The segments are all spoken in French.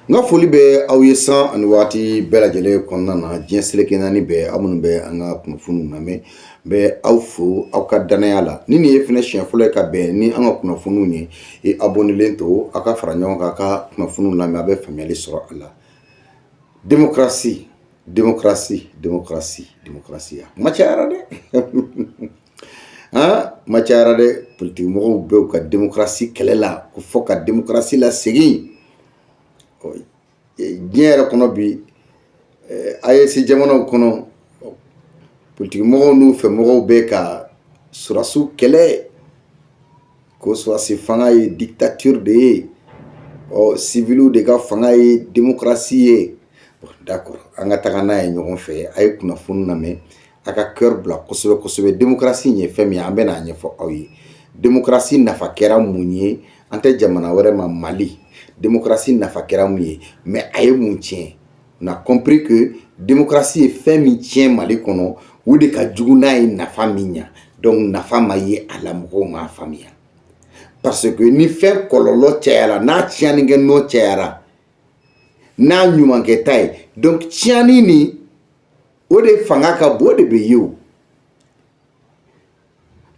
nga foli be aw ye san ani waati bɛɛ lajɛlen kɔnɔna na diɲɛ seleke naani bɛɛ aw minnu bɛ an ka kunnafoniw lamɛn bɛ aw fo aw ka danaya la ni nin ye fɛnɛ siɲɛ fɔlɔ ye ka bɛn ni an ka kunnafoniw ye e abonnelen to aw ka fara ɲɔgɔn kan ka kunnafoniw lamɛn a bɛ faamuyali sɔrɔ a la démocratie démocratie démocratie démocratie ma cayara dɛ ma cayara dɛ politique mɔgɔw bɛ u ka démocratie kɛlɛ la ko fɔ ka démocratie la segin diɲɛ yɛrɛ kɔnɔ bi AES jamanaw kɔnɔ politique mɔgɔw n'u fɛ mɔgɔw bɛ ka sɔrɔsiw kɛlɛ ko sɔrɔsi fanga ye dictature de ye civiliw de ka fanga ye démocratie ye d'accord an ka taga n'a ye ɲɔgɔn fɛ a ye kunnafoni lamɛn a ka cœur bila kosɛbɛ kosɛbɛ démocratie ye fɛn min ye an bɛ n'a ɲɛfɔ aw ye démocratie nafa kɛra mun ye an tɛ jamana wɛrɛ ma Mali démocratie nafa kɛra mun ye mais a ye mun tiɲɛ on a compris que démocratie ye fɛn min tiɲɛ Mali kɔnɔ o de ka jugu n'a ye nafa min ɲa donc nafa ma ye a la mɔgɔw m'a faamuya parce que ni fɛn kɔlɔlɔ cayara n'a tiɲɛnikɛ n'o cayara n'a ɲumankɛta ye donc tiɲɛni ni o de fanga ka bon o de bɛ ye o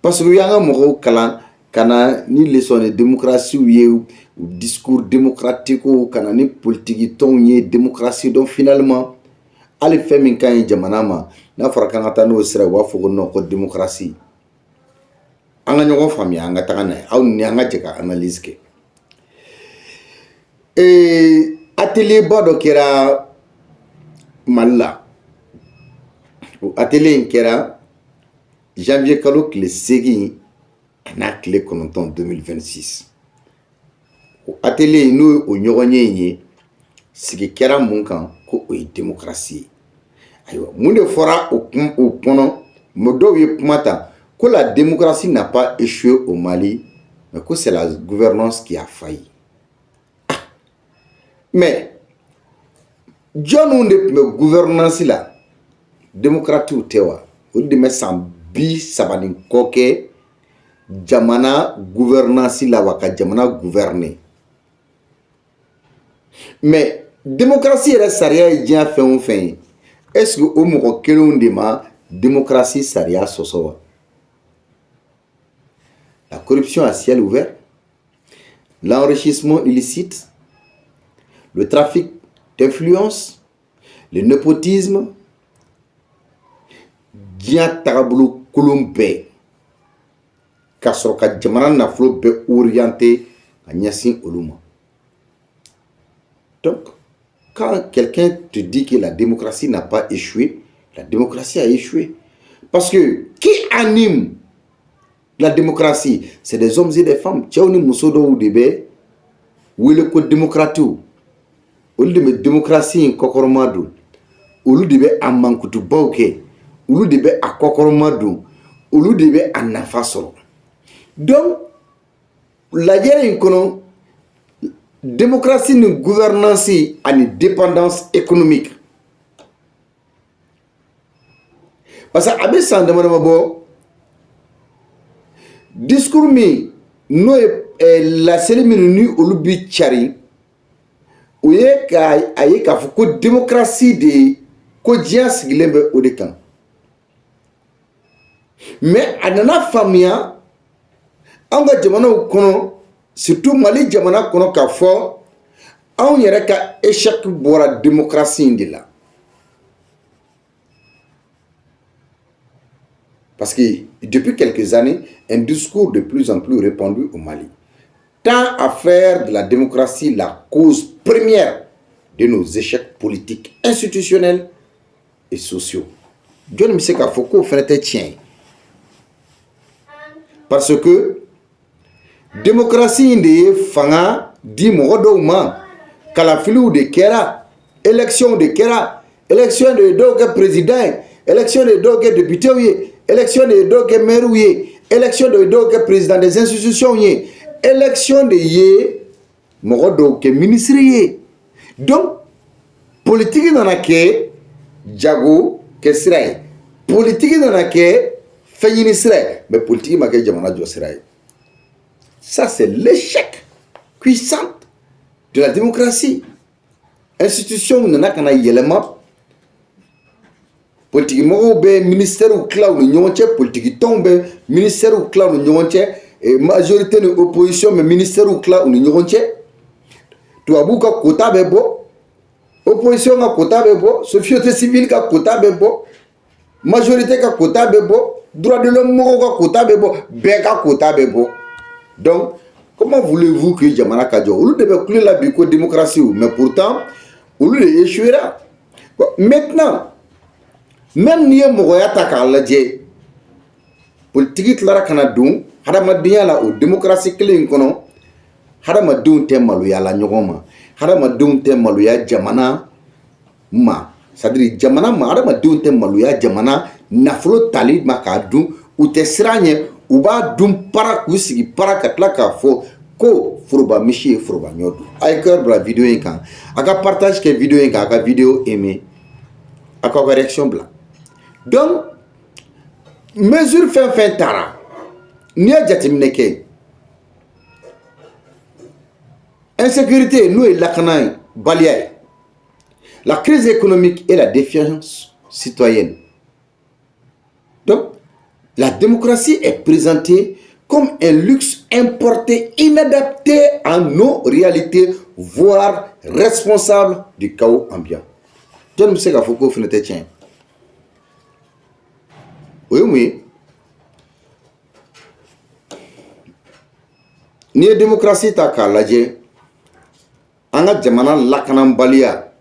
parce que u y'an ka mɔgɔw kalan ka na ni leçon de démocratie ye discours démocratique ka na ni politique tɔnw ye démocratie donc finalement hali fɛn min ka ɲi jamana ma n'a fɔra k'an ka taa n'o sira u b'a fɔ ko non ko démocratie an ka ɲɔgɔn faamuya an ka taga n'a ye aw ni an ka jɛ ka analyse kɛ atelier ba dɔ kɛra Mali la o atelier in kɛra janvier kalo tile 8 a n'a tile 9 2026 o atelier in n'o ye o ɲɔgɔnye in ye sigi kɛra mun kan ko o ye démocratie ye ayiwa mun de fɔra o kɔnɔ mais dɔw ye kuma ta ko la démocratie n'a pas échoué au Mali mais que c'est la gouvernance qui a failli mais jɔnniw de tun bɛ gouvernance la démocratiw tɛ wa olu de bɛ san 30 ni kɔ kɛ jamana gouvernance la wa ka jamana gouverner mais démocratie yɛrɛ sariya ye diɲɛ fɛn o fɛn ye est-ce que o mɔgɔ kelenw de ma démocratie sariya sɔsɔ wa la corruption à ciel ouvert l'enrichissement illicite le trafic d'influence le népotisme diɲɛ tagabolo kolon bɛɛ ka sɔrɔ ka jamana nafolo bɛɛ orienté ka ɲɛsin olu ma donc quand quelqu'un te dit que la démocratie n'a pas échoué la démocratie a échoué parce que qui anime la démocratie c'est des hommes et des femmes cɛw ni muso dɔw de bɛ wele ko démocratew olu de bɛ démocratie in kɔkɔrɔma don olu de bɛ a mankutubaw kɛ olu de bɛ a kɔkɔrɔma don olu de bɛ a nafa sɔrɔ donc lajɛrɛ in kɔnɔ démocratie ni gouvernance ani dépendance économique parce que a bɛ san dama dama bɔ discours min n'o ye laseli minnu ni olu bi cari o ye k'a ye k'a fɔ ko démocratie de ko diɲɛ sigilen bɛ o de kan mais a nana faamuya anw ka jamanaw kɔnɔ surtout Mali jamana kɔnɔ k'a fɔ anw yɛrɛ ka échec bɔra démocratie in de la parce que depuis quelques années un discours de plus en plus répandu au Mali tend à faire de la démocratie la cause première de nos échecs politiques institutionnels et sociaux jɔnni bɛ se k'a fɔ k'o fɛnɛ tɛ tiɲɛ ye parce que démocratie in de ye fanga di mɔgɔ dɔw ma kalafiliw de kɛra élection de kɛra élection de ye dɔw kɛ président ye élection de ye dɔw kɛ député ye élection de ye dɔw kɛ maire ye élection de ye dɔw kɛ président des institutions ye élection de ye mɔgɔ dɔw kɛ ministre ye donc politique nana kɛ jago kɛ sira ye politique nana kɛ fɛn ɲini sira ye mais politique ma kɛ jamana jɔ sira ye ça c'est l'échec puissant de la démocratie institution nana kana yɛlɛma politique mɔgɔw bɛ ministère tila u ni ɲɔgɔn cɛ politique tɔnw bɛ ministère tila u ni ɲɔgɔn cɛ majorité ni opposition bɛ ministère tila u ni ɲɔgɔn cɛ tubabuw ka quota bɛ bɔ opposition ka quota bɛ bɔ société civile ka quota bɛ bɔ majorité ka quota bɛ bɔ droit de l'homme mɔgɔw ka quota bɛ bɔ bɛɛ ka quota bɛ bɔ donc comment voulez-vous que jamana ka jɔ olu de bɛ kule la bi ko démocratie mais pourtant olu de échouera maintenant même n'i ye mɔgɔya ta k'a lajɛ politique tilara kana don hadamadenya la o démocratie kelen in kɔnɔ hadamadenw tɛ maloya la ɲɔgɔn ma hadamadenw tɛ maloya jamana ma c'est à dire jamana ma hadamadenw tɛ maloya jamana nafolo tali ma k'a dun u tɛ siran ɲɛ u b'a dun para k'u sigi para ka tila k'a fɔ ko foroba misi ye foroba ɲɔ dun a ye cœur bila vidéo in kan a ka partage kɛ vidéo in kan a ka vidéo aimer a ka réaction bila donc mesure fɛn fɛn taara n'i ye jateminɛ kɛ insécurité n'o ye lakana ye baliya ye la crise économique et la défiance citoyenne donc la démocratie est présentée comme un luxe importé inadapté à nos réalités voire responsable du chaos ambiant jɔn bɛ se k'a fɔ k'o fana tɛ tiɲɛ o ye mun ye n'i ye démocratie ta k'a lajɛ an ka jamana lakanabaliya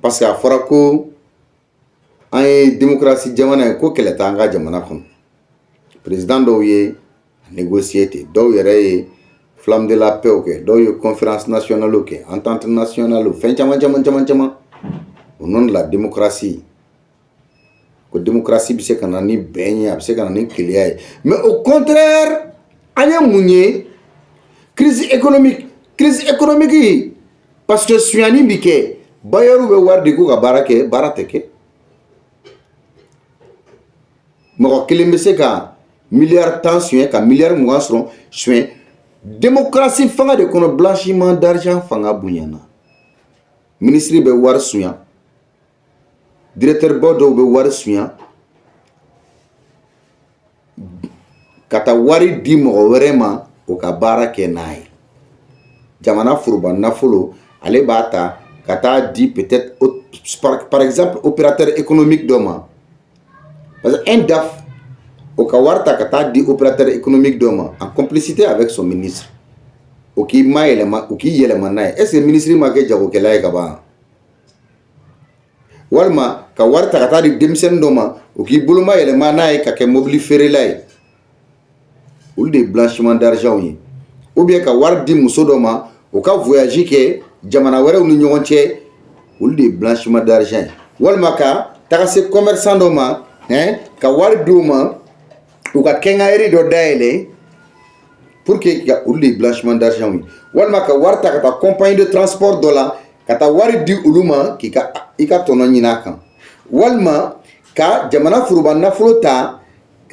parce que a fɔra ko an ye démocratie jamana ye ko kɛlɛ t'an ka jamana kɔnɔ président dɔw ye négocier ten dɔw yɛrɛ ye flamme de la paix kɛ dɔw ye conférence nationale kɛ entente nationale fɛn caman au nom de la démocratie ko démocratie bɛ se ka na ni bɛn ye a bɛ se ka na ni keleya ye mais au contraire an ye mun ye crise économique parce que suɲani bi kɛ bailleurs bɛ wari di k'u ka baara kɛ baara tɛ kɛ mɔgɔ kelen bɛ se ka miliyari 10 suɲɛ ka miliyari 20 suɲɛ démocratie fanga de kɔnɔ blanchiment d'argent fanga bonyana ministre bɛ wari suɲɛ directeur ba dɔw bɛ wari suɲɛ ka taa wari di mɔgɔ wɛrɛ ma o ka baara kɛ n'a ye jamana foroba nafolo ale b'a ta ka taa di peut-être par exemple opérateur économique dɔ ma parce que un DAF o ka wari ta ka taa di opérateur économique dɔ ma en complicité avec son ministre o k'i yɛlɛma n'a ye est-ce que ministre ma kɛ jagokɛla ye ka ban walima ka wari ta ka taa di denmisɛnnin dɔ ma o k'i boloma yɛlɛma n'a ye ka kɛ mobili feerela ye olu de ye blanchiment d'argent ye ou bien ka wari di muso dɔ ma o ka voyage kɛ jamana wɛrɛw ni ɲɔgɔn cɛ olu de ye blanchiment d'argent ye walima ka taga se commerçant dɔ ma ka wari di o ma u ka kɛnkayeri dɔ dayɛlɛ pour que olu de ye blanchiment d'argent ye walima ka wari ta ka taa compagnie de transport dɔ la ka taa wari di olu ma k'i ka i ka tɔnɔ ɲini a kan walima ka jamana foroba nafolo ta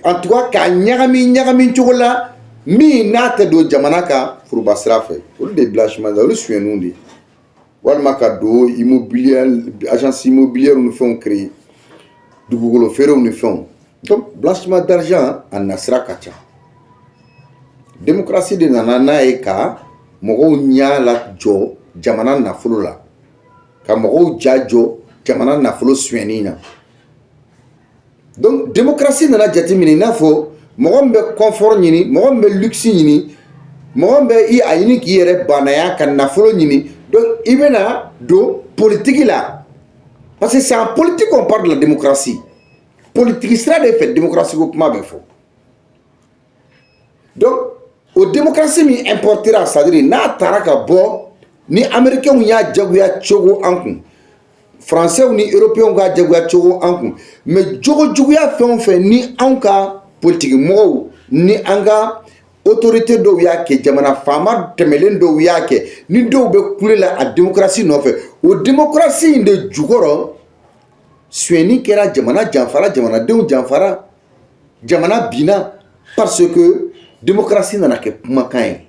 en tout cas k'a ɲagami cogo la min n'a tɛ don jamana ka foroba sira fɛ olu de ye blanchiment olu suɲɛniw de ye walima ka don agence immobilière ni fɛnw créer dugukolo feerew ni fɛnw donc blanchiment d'argent a nasira ka ca démocratie de nana n'a ye ka mɔgɔw ɲa lajɔ jamana nafolo la ka mɔgɔw ja jɔ jamana nafolo suɲɛni na donc démocratie nana jateminɛ i n'a fɔ mɔgɔ min bɛ confort ɲini mɔgɔ min bɛ luxe ɲini mɔgɔ min bɛ a ɲini k'i yɛrɛ banaya ka nafolo ɲini donc i bɛna don politique la parce que c'est en politique qu'on parle de la démocratie politique sira de fɛ démocratie ko kuma bɛ fɔ donc o démocratie min importera c'est-à-dire n'a taara ka bɔ ni américains y'a jagoya cogo an kun français ni européens ka jagoya cogo an kun mais jogo juguya fɛn o fɛn ni anw ka politique mɔgɔw ni an ka autorité dɔw y'a kɛ jamana faama tɛmɛlen dɔw y'a kɛ ni dɔw bɛ kule la a démocratie nɔfɛ o démocratie in de jukɔrɔ suɲɛni kɛra jamana janfara jamanadenw janfara jamana binna parce que démocratie nana kɛ kumakan ye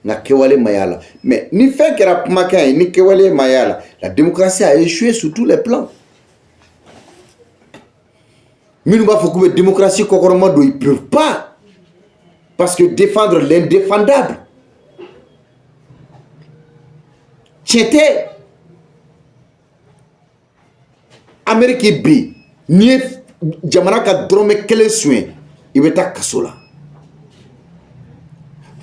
na kewale mayala. Mais ni fait que la kumakan ni kewale mayala, la démocratie a échoué sur tous les plans. Minnu b'a fɔ k'u bɛ démocratie kɔkɔrɔma don, ils peuvent pas, parce que défendre l'indéfendable tiɲɛ tɛ. Amérique bi n'i ye jamana ka dɔrɔmɛ kelen soɲɛ i bɛ taa kaso la.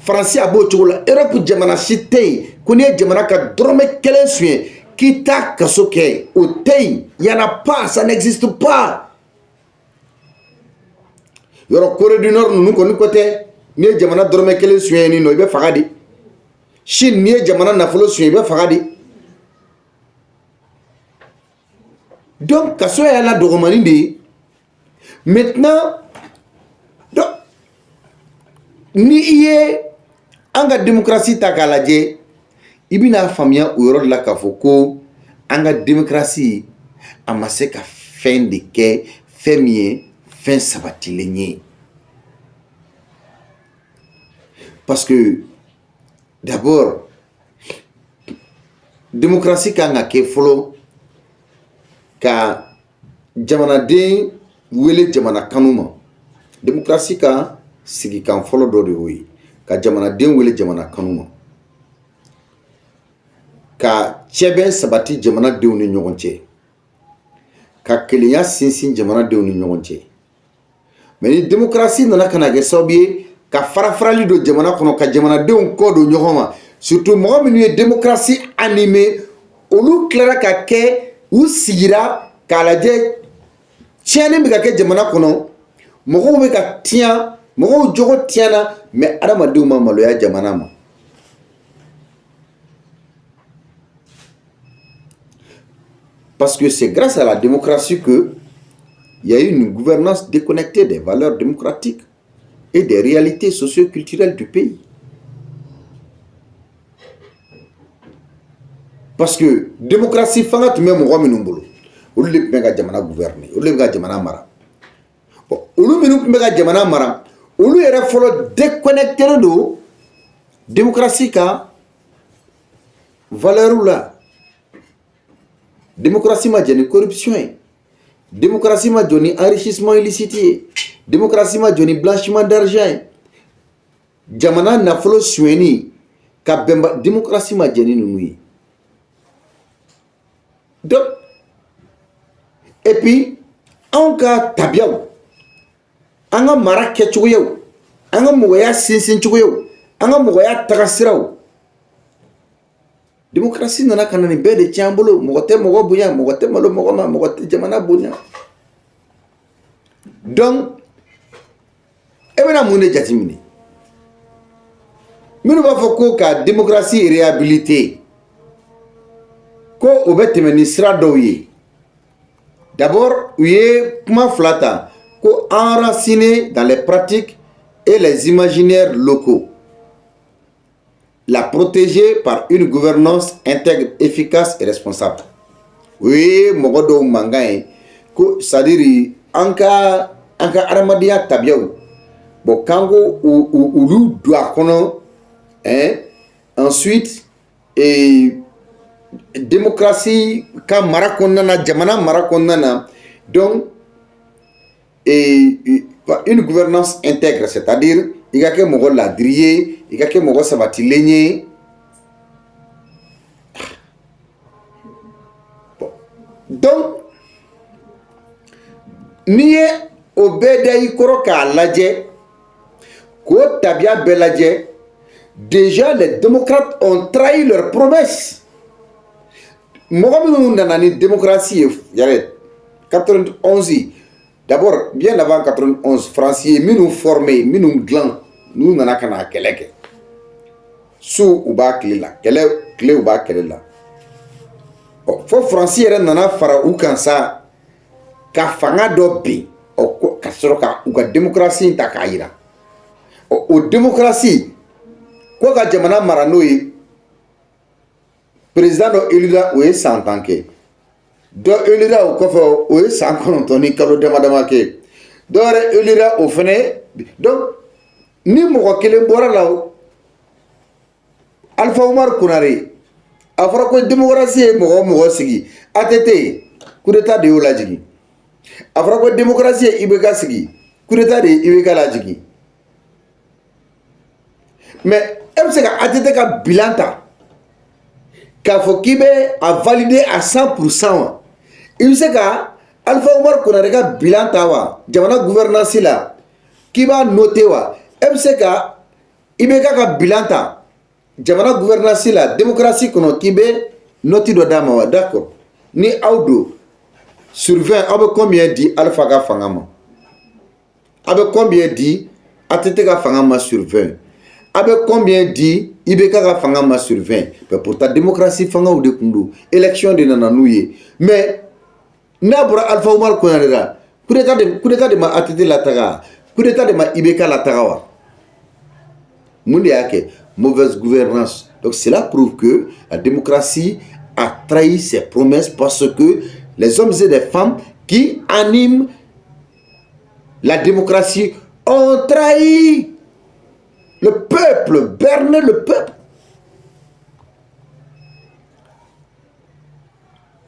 Faransi a b'o cogo la. Europe jamana si tɛ yen ko n'i ye jamana ka dɔrɔmɛ kelen soɲɛ k'i t'a kaso kɛ, o tɛ yen. Y en a pas, ça n'existe pas. Yɔrɔ Corée du Nord ninnu kɔni ko tɛ, n'i ye jamana dɔrɔmɛ kelen soɲɛ nin nɔ i bɛ faga de. Chine n'i ye jamana nafolo soɲɛ i bɛ faga de. Donc kaso y'a la dɔgɔmani de ye. Maintenant donc ni i ye an ka démocratie ta k'a lajɛ, i bɛna faamuya o yɔrɔ de la k'a fɔ ko an ka démocratie a ma se ka fɛn de kɛ fɛn min ye fɛn sabatilen ye. Parce que d'abord démocratie kan ka kɛ fɔlɔ ka jamanaden wele jamana kanu ma. Démocratie ka sigi kan fɔlɔ dɔ de y'o ye, ka jamanaden wele jamana kanu ma, ka cɛbɛn sabati jamanadenw ni ɲɔgɔn cɛ, ka kelenya sinsin jamanadenw ni ɲɔgɔn cɛ. Mais ni démocratie nana kana kɛ sababu ye ka farafarali don jamana kɔnɔ, ka jamanadenw kɔ don ɲɔgɔn ma, surtout mɔgɔ minnu ye démocratie animé, olu tilara ka kɛ u sigira k'a lajɛ tiɲɛni bɛ ka kɛ jamana kɔnɔ, mɔgɔw bɛ ka tiɲɛ, mɔgɔw jogo tiɲɛna, mais adamadenw ma maloya jamana ma. Parce que c'est grâce à la démocratie que il y a eu une gouvernance déconnectée des valeurs démocratiques et des réalités socio-culturelles du pays. Parce que démocratie fanga tun bɛ mɔgɔ minnu bolo, olu de tun bɛ ka jamana gouverner, olu de bɛ ka jamana mara. Bon, olu minnu tun bɛ ka jamana mara, olu yɛrɛ fɔlɔ déconnecté don démocratie ka valeur la. Démocratie ma jɛ ni corruption ye, démocratie ma jɔ ni enrichissement illicite ye, démocratie ma jɔ ni blanchiment d'argent ye, jamana nafolo suɲɛni ka bɛnba, démocratie ma jɛ ni ninnu ye. Donc, et puis, anw ka tabiyaw, an ka mara kɛcogoyaw, an ka mɔgɔya sinsincogoyaw, an ka mɔgɔya tagasiraw, démocratie nana ka na nin bɛɛ de tiɲɛ an bolo. Mɔgɔ tɛ mɔgɔ bonya, mɔgɔ tɛ malo mɔgɔ ma, mɔgɔ tɛ jamana bonya. Donc, e bɛna mun de jateminɛ? Minnu b'a fɔ ko ka démocratie réhabilité, ko o bɛ tɛmɛ ni sira dɔw ye. D'abord, u ye kuma fila ta ko enraciné dans les pratiques et les imaginaires locaux, la protéger par une gouvernance intègre, efficace et responsable. O ye mɔgɔ dɔw mankan ye ko c'est-à-dire an ka adamadenya tabiyaw, bon k'an ko olu don a kɔnɔ, ensuite démocratie ka mara kɔnɔna na, jamana mara kɔnɔna na, donc une gouvernance intègre, c'est-à-dire i ka kɛ mɔgɔ ladiri ye, i ka kɛ mɔgɔ sabatilen ye. Donc n'i ye o bɛɛ da i kɔrɔ k'a lajɛ, k'o tabiya bɛɛ lajɛ, déjà les démocrates ont trahi leurs promesses. Mɔgɔ minnu nana ni démocratie ye, yɛrɛ 91, d'abord bien avant 91, Faransi ye minnu formé, minnu dilan, n'u nana ka na kɛlɛ kɛ, su u b'a tile la, tile u b'a kɛlɛ la. Fo Faransi yɛrɛ nana fara u kan sa ka fanga dɔ bin, ka sɔrɔ ka u ka démocratie ta k'a yira. O démocratie ko ka jamana mara n'o ye, président dɔ élira o ye san 10 kɛ, dɔ élira o kɔfɛ o ye san 9 ni kalo dama dama kɛ, dɔ yɛrɛ élira o fɛnɛ. Donc ni mɔgɔ kelen bɔra la Alpha Oumar Konaré a fɔra ko démocratie ye mɔgɔ mɔgɔ sigi ATT coup d'état de y'o lajigi a fɔra ko démocratie ye IBK sigi coup d'état de ye IBK lajigi mais e bɛ se ka ATT ka bilan ta k'a fɔ k'i bɛ a valider à 100% wa i bɛ se ka Alpha Oumar Konaré ka bilan ta wa jamana gouvernance la k'i b'a noter wa e bɛ se ka IBK ka bilan ta jamana gouvernance la démocratie kɔnɔ k'i bɛ note dɔ d'a ma wa d'accord ni aw don sur 20 aw bɛ combien di Alpha ka fanga ma aw bɛ combien di ATT ka fanga ma sur 20 aw bɛ combien di IBK ka fanga ma sur 20 mais pourtant démocratie fangaw de tun don élection de nana n'u ye mais n'a bɔra Alpha Oumar Konaré la coup d'état de ma ATT lataga coup d'état de ma IBK lataga wa mun de y'a kɛ mauvaise gouvernance. Donc cela prouve que la démocratie a trahi ses promesses parce que les hommes et les femmes qui animent la démocratie ont trahi le peuple, berné le peuple.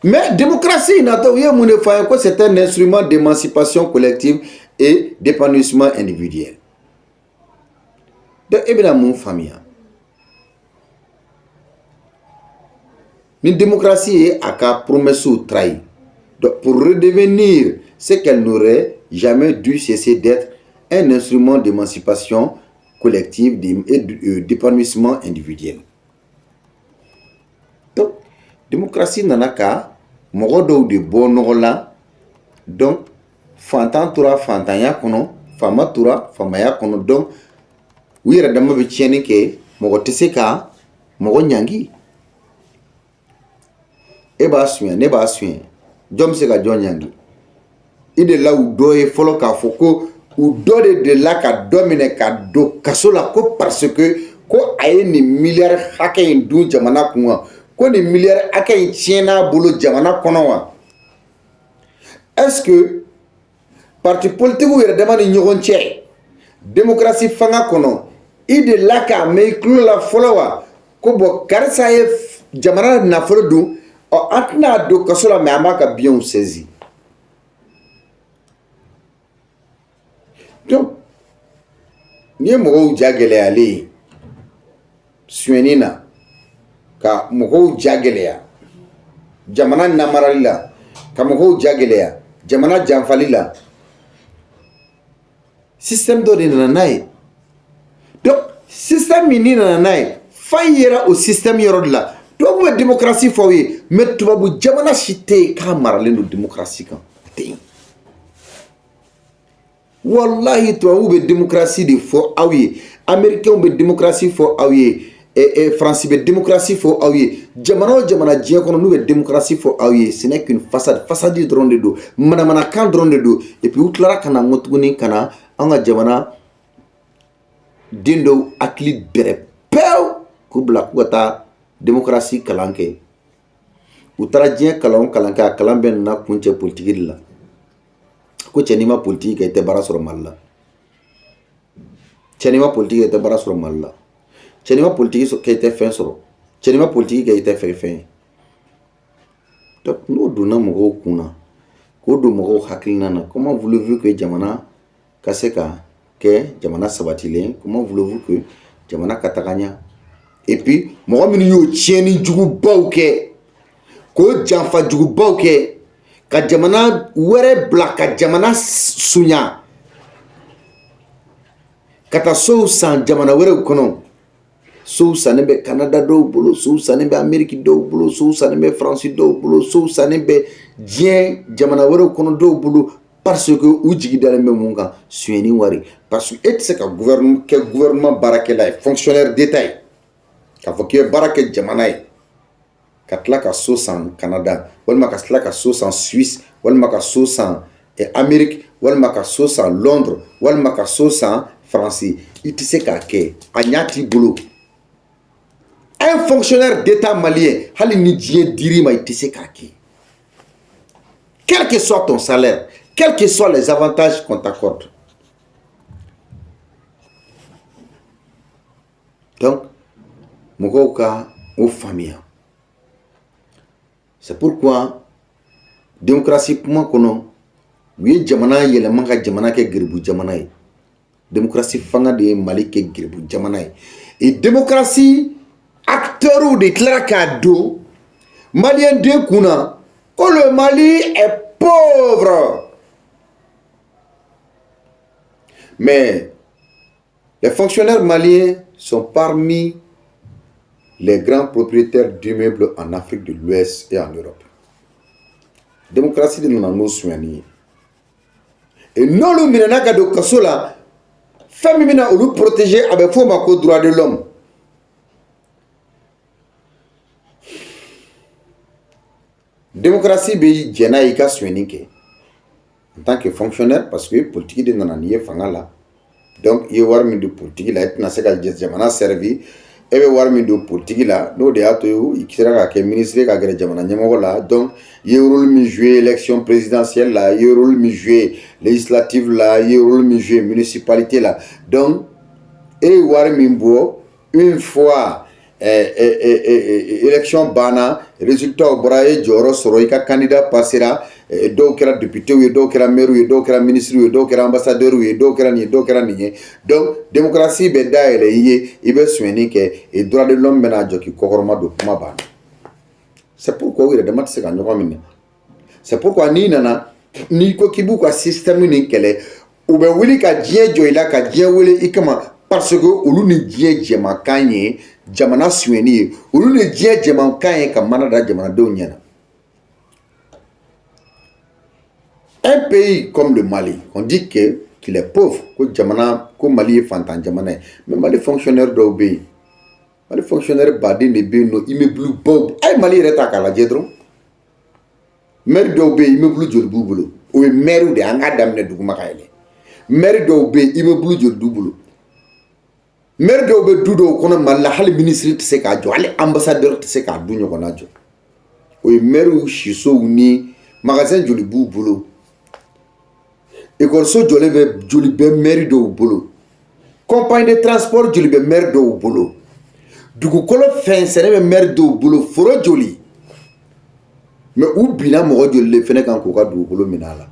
Mais démocratie, c'est un instrument d'émancipation collective et d'épanouissement individuel. Donc, évidemment, famille. Une démocratie a qu'à promesse ou trahi. Donc, pour redevenir ce qu'elle n'aurait jamais dû cesser d'être un instrument d'émancipation collective et d'épanouissement individuel. Donc, démocratie n'a qu'à morodo de bon là. Donc, fantan tura fantanya kono, fama tura famaya kono. Donc, oui, radama bicheni ke mogoteseka mogo nyangi. E b'a suɲɛ ne b'a suɲɛ jɔn bɛ se ka jɔn ɲangi i de la u dɔ ye fɔlɔ k'a fɔ ko u dɔ de delila ka dɔ minɛ ka don kaso la ko parce que ko a ye nin miliyari hakɛ in dun jamana kun wa ko nin miliyari hakɛ in tiɲɛn'a bolo jamana kɔnɔ wa est-ce que parti politique yɛrɛ dama ni ɲɔgɔn cɛ démocratie fanga kɔnɔ i de la k'a mɛn i tulo la fɔlɔ wa ko bɔn karisa ye jamana nafolo dun an tɛna don kaso la mais an b'a ka biɲɛw saisi donc n'i ye mɔgɔw ja gɛlɛyalen ye suɲɛni na ka mɔgɔw ja gɛlɛya jamana namarali la ka mɔgɔw ja gɛlɛya jamana janfali la système dɔ de nana n'a ye donc système min ni nana n'a ye fa yera o système yɔrɔ de la donc bɛ démocratie fɔ ye mais tubabu jamana si tɛ yen k'a maralen don démocratie kan tɛ yen wallahi tubabu bɛ démocratie de fɔ aw ye américains bɛ démocratie fɔ aw ye France bɛ démocratie fɔ aw ye jamana o jamana diɲɛ kɔnɔ n'u bɛ démocratie fɔ aw ye ce n'est qu'une façade dɔrɔn de don manamanakan dɔrɔn de don et puis u tilara ka na n ko tuguni ka na an ka jamana den dɔw hakili bɛrɛ pewu k'u bila k'u ka taa démocratie kalan kɛ u taara diɲɛ kalan o kalan kɛ a kalan bɛɛ nana kun cɛ politique de la ko cɛ n'i ma politique kɛ i tɛ baara sɔrɔ Mali la cɛ n'i ma politique kɛ i tɛ baara sɔrɔ Mali la cɛ n'i ma politique kɛ i tɛ fɛn sɔrɔ cɛ n'i ma politique kɛ i tɛ fɛn ye donc n'o donna mɔgɔw kun na k'o don mɔgɔw hakilina na comment voulez-vous que jamana ka se ka kɛ jamana sabatilen comment voulez-vous que jamana ka taga ɲɛ et puis mɔgɔ minnu y'o tiɲɛni jugubaw kɛ k'o janfa jugubaw kɛ ka jamana wɛrɛ bila ka jamana suɲa ka taa sow san jamana wɛrɛw kɔnɔ sow sannen bɛ Canada dɔw bolo sow sannen bɛ Amérique dɔw bolo sow sannen bɛ France dɔw bolo sow sannen bɛ diɲɛ jamana wɛrɛw kɔnɔ dɔw bolo parce que u jigi dalen bɛ mun kan suɲɛni wari parce que e tɛ se ka gouvernement baarakɛla ye fonctionnaire d'état ye k'a fɔ k'i ye baara kɛ jamana ye ka tila ka so san Canada walima ka tila ka so san Suisse walima ka so san Amérique walima ka so san Londres walima ka so san France i tɛ se k'a kɛ a ɲa t'i bolo un fonctionnaire d'état malien hali ni diɲɛ dir'i ma i tɛ se k'a kɛ quel que soit ton salaire quels que soient les avantages qu'on t'accorde donc mɔgɔw ka o faamuya. C'est pourquoi démocratie kuma kɔnɔ u ye jamana yɛlɛma ka jamana kɛ geribu jamana ye. Démocratie fanga de ye Mali kɛ geribu jamana ye. Et démocratie acteurs de tilara k'a don Malien den kunna ko le Mali est pauvre. Mais les fonctionnaires maliens sont parmi les grands propriétaires d'immeubles en Afrique de l'Ouest et en Europe. Démocratie de nous soigner. Et non le minena ka do kaso la femme mina olu protéger avec fo mako droit de l'homme. Démocratie be jena ika soigner ke en tant que fonctionnaire parce que politique de nana nié fanga la. Donc il y a war min de politique la etna se ka jamana servi ebe war min de politique la no de ato il sera ka ke ministre ka gere jamana nyamo la. Donc il y a rôle mi jouer élection présidentielle là, il y a rôle mi jouer législative là, il y a rôle mi jouer municipalité là. Donc et war min bo une fois élection bana résultat au braille joro soroika candidat passera do kera député ou do kera maire ou do kera ministre ou do kera ambassadeur ou do kera ni donc démocratie be daele yé ibe soigner que et droit de l'homme mena joki kokorma do kuma bana. C'est pourquoi oui de mat se ka nyoko minne. C'est pourquoi ni nana ni ko kibu ko système ni kele ou be wili ka dien joila ka dien wili ikama parce que olu ni dien jema kanye jamana sueni olu ni dien jema kanye ka manada jamana do nyana. Un pays comme le Mali, on dit qu'il est pauvre, que jamana ko Mali est fantan jamana mais Mali fonctionnaire do be Mali fonctionnaire badin de be no immeuble bob ay Mali reta kala jedron maire do be immeuble jol bubulo o maire de anga damne duguma kayele maire do be immeuble jol dubulo maire do be dudo kono malla hal ministre te se ka jo hal ambassadeur te se ka du nyoko na jo o maire shiso ni magasin joli bubulo école so joli be maire do bulo compagnie de transport joli be maire do bulo dugu kolo fen sene be maire do bulo foro joli mais ou bina mo joli le fene kan ko ka dugu kolo minala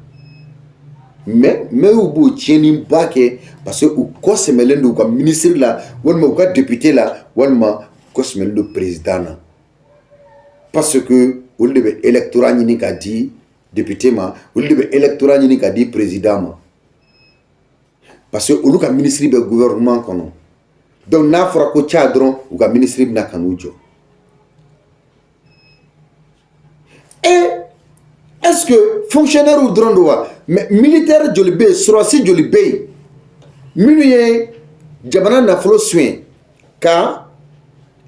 mais ou bo tieni bake parce que ou ko semelendo ko ministre la wonma ko député la wonma ko semelendo président na parce que ou le électorat ni ka di député ma ou le électorat ni ka di président ma parce que ou ka ministre be gouvernement kono donc na fora ko chadron ou ka ministre na kanujo. Et est-ce que fonctionnaire ou drondoa mais militaire jolibe surasi jolibe minuye jamana na folo soin ka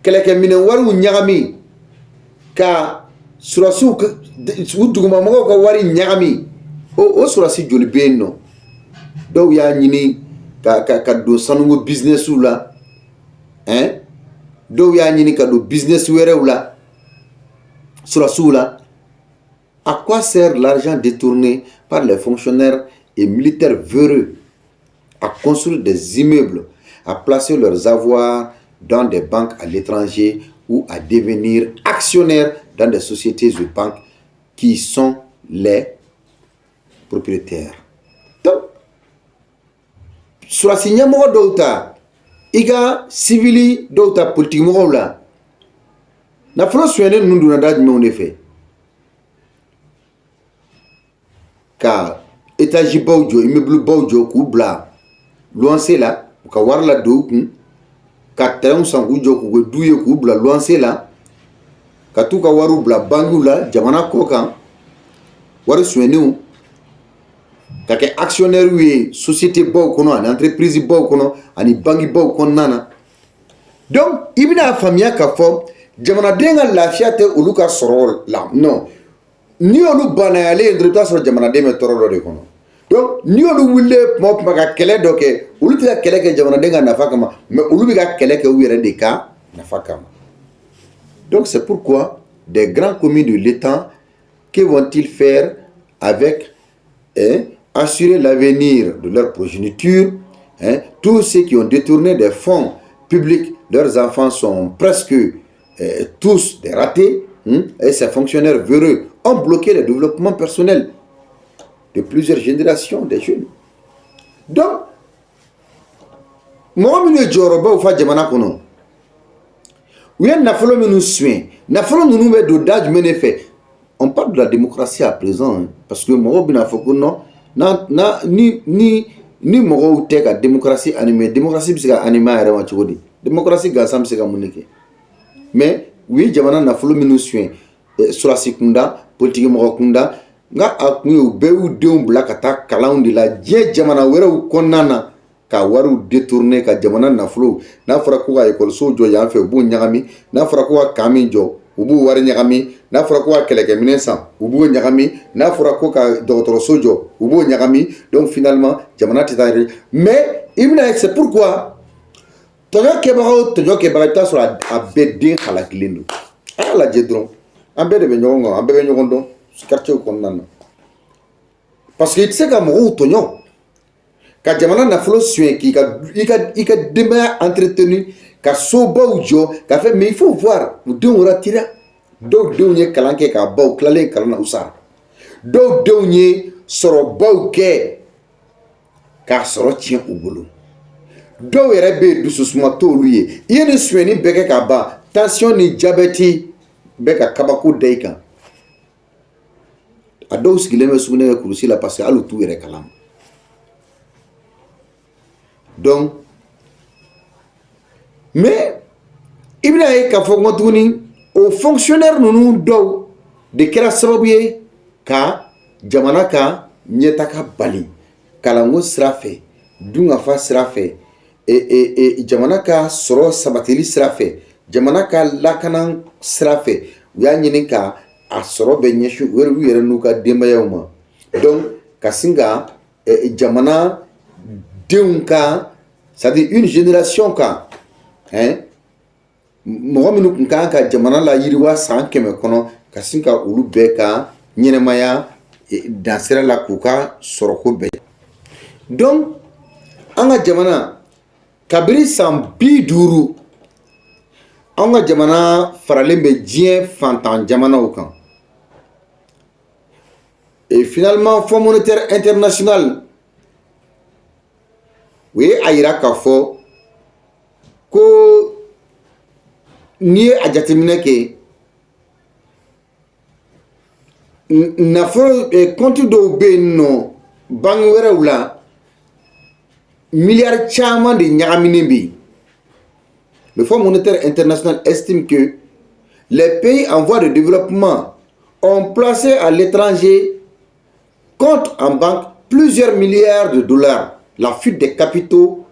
keleke mine waru nyagami ka surasi u duguma mo ko wari nyagami o surasi jolibe no do ya nyini ka do sanungo business la hein do ya nyini ka do business were la surasi la. À quoi sert l'argent détourné par les fonctionnaires et militaires véreux à construire des immeubles, à placer leurs avoirs dans des banques à l'étranger ou à devenir actionnaires dans des sociétés de banques qui sont les propriétaires? Donc, sur la signe d'auta, iga civili d'auta politique là, na France soigne nous donne d'admettre en effet. Ka étage bawjo immeuble bawjo ku bla loanse la ka war la do ku ka terrain sangu jo ku duye ku bla loanse la ka tu ka waru bla bangu la jamana ko kan waru suenu ka ke actionnaire wi société baw kono an entreprise baw kono ani bangi baw kono nana. Donc ibina famia ka fo jamana denga lafiate uluka sorol la non ni olu banayale ndrita sur jamana de me tororo de kono. Donc ni olu wille mo ka kele doke ulu ti kele ke jamana de nga nafa kama mais ulu bi ka kele ke wire de ka nafa kama. Donc c'est pourquoi des grands commis de l'État, que vont-ils faire avec assurer l'avenir de leur progéniture, tous ceux qui ont détourné des fonds publics leurs enfants sont presque tous des ratés, et ces fonctionnaires véreux ont bloqué le développement personnel de plusieurs générations des jeunes. Donc, moi, je suis un on parle de la démocratie à présent, hein, parce que moi, ni mɔgɔw tɛ ka démocratie animé démocratie bɛ se ka animé a yɛrɛ ma cogo di démocratie gansan bɛ se ka mun de kɛ mais u ye jamana nafolo minnu suɲɛ sɔrɔdasi kunda politiki mɔgɔ kunda nka a kun ye u bɛɛ y'u denw bila ka taa kalanw de la diɲɛ jamana wɛrɛw kɔnɔna na ka wariw détourner ka jamana nafolo n'a fɔra ko ka ekɔlisow jɔ yan fɛ u b'o ɲagami n'a fɔra ko ka kan min jɔ u b'o wari ɲagami n'a fɔra ko ka kɛlɛkɛminɛn san u b'o ɲagami n'a fɔra ko ka dɔgɔtɔrɔso jɔ u b'o ɲagami donc finalement jamana tɛ taa mais i bɛna ye c'est pourquoi tɔɲɔ kɛbaga o tɔɲɔ kɛbaga i bɛ taa sɔrɔ a bɛɛ den halakilen don a y'a lajɛ dɔrɔn an bɛɛ de bɛ ɲɔgɔn kan an bɛɛ bɛ ɲɔgɔn dɔn quartier kɔnɔna na parce que i tɛ se ka mɔgɔw tɔɲɔ ka jamana nafolo suɲɛ k'i ka denbaya entretenu ka sobaw jɔ ka fɛ mais il faut voir u denw ratira dɔw denw ye kalan kɛ k'a baw tilalen kalan na u sara dɔw denw ye sɔrɔbaw kɛ k'a sɔrɔ tiɲɛ u bolo dɔw yɛrɛ bɛ yen dususuma t'olu ye i ye nin suɲɛni bɛɛ kɛ k'a ban tension ni jabɛti bɛ ka kabako da i kan a dɔw sigilen bɛ sugunɛ kɛ kurusi la parce que hali u t'u yɛrɛ kalama donc mais i bɛna ye k'a fɔ n ko tuguni o fonctionnaire ninnu dɔw de kɛra sababu ye ka jamana ka ɲɛtaga bali kalanko sira fɛ dunkafa sira fɛ jamana ka sɔrɔ sabatili sira fɛ jamana ka lakana sira fɛ u y'a ɲini ka a sɔrɔ bɛ ɲɛsin u yɛrɛ n'u ka denbayaw ma donc ka sin ka jamana denw ka c'est-à-dire une génération kan hein mɔgɔ minnu kun kan ka jamana la yiriwa san 100 kɔnɔ ka sin ka olu bɛɛ ka ɲɛnɛmaya dansira la k'u ka sɔrɔko bɛɛ donc an ka jamana kabiri san 50 an ka jamana faralen bɛ diɲɛ fantan jamanaw kan et finalement Fonds monétaire international u ye a yira k'a fɔ ko n'i ye a jateminɛ kɛ nafolo compte dɔw bɛ yen nɔ banque wɛrɛw la miliyari caman de ɲagaminen bɛ yen le Fonds monétaire international estime que les pays en voie de développement ont placé à l'étranger compte en banque plusieurs milliards de dollars. La fuite des capitaux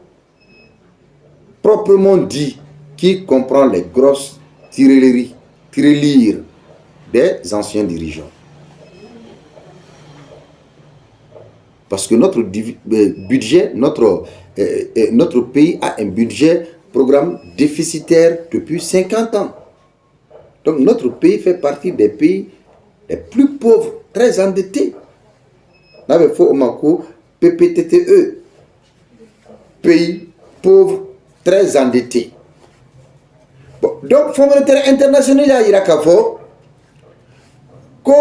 proprement dit qui comprend les grosses tirelires des anciens dirigeants. Parce que notre budget, notre pays a un budget programme déficitaire depuis 50 ans. Donc notre pays fait partie des pays les plus pauvres, très endettés. Là, il faut au PPTTE. Pays pauvres, très endettés. Bon, donc, Fonds monétaire international a yira k'a fɔ ko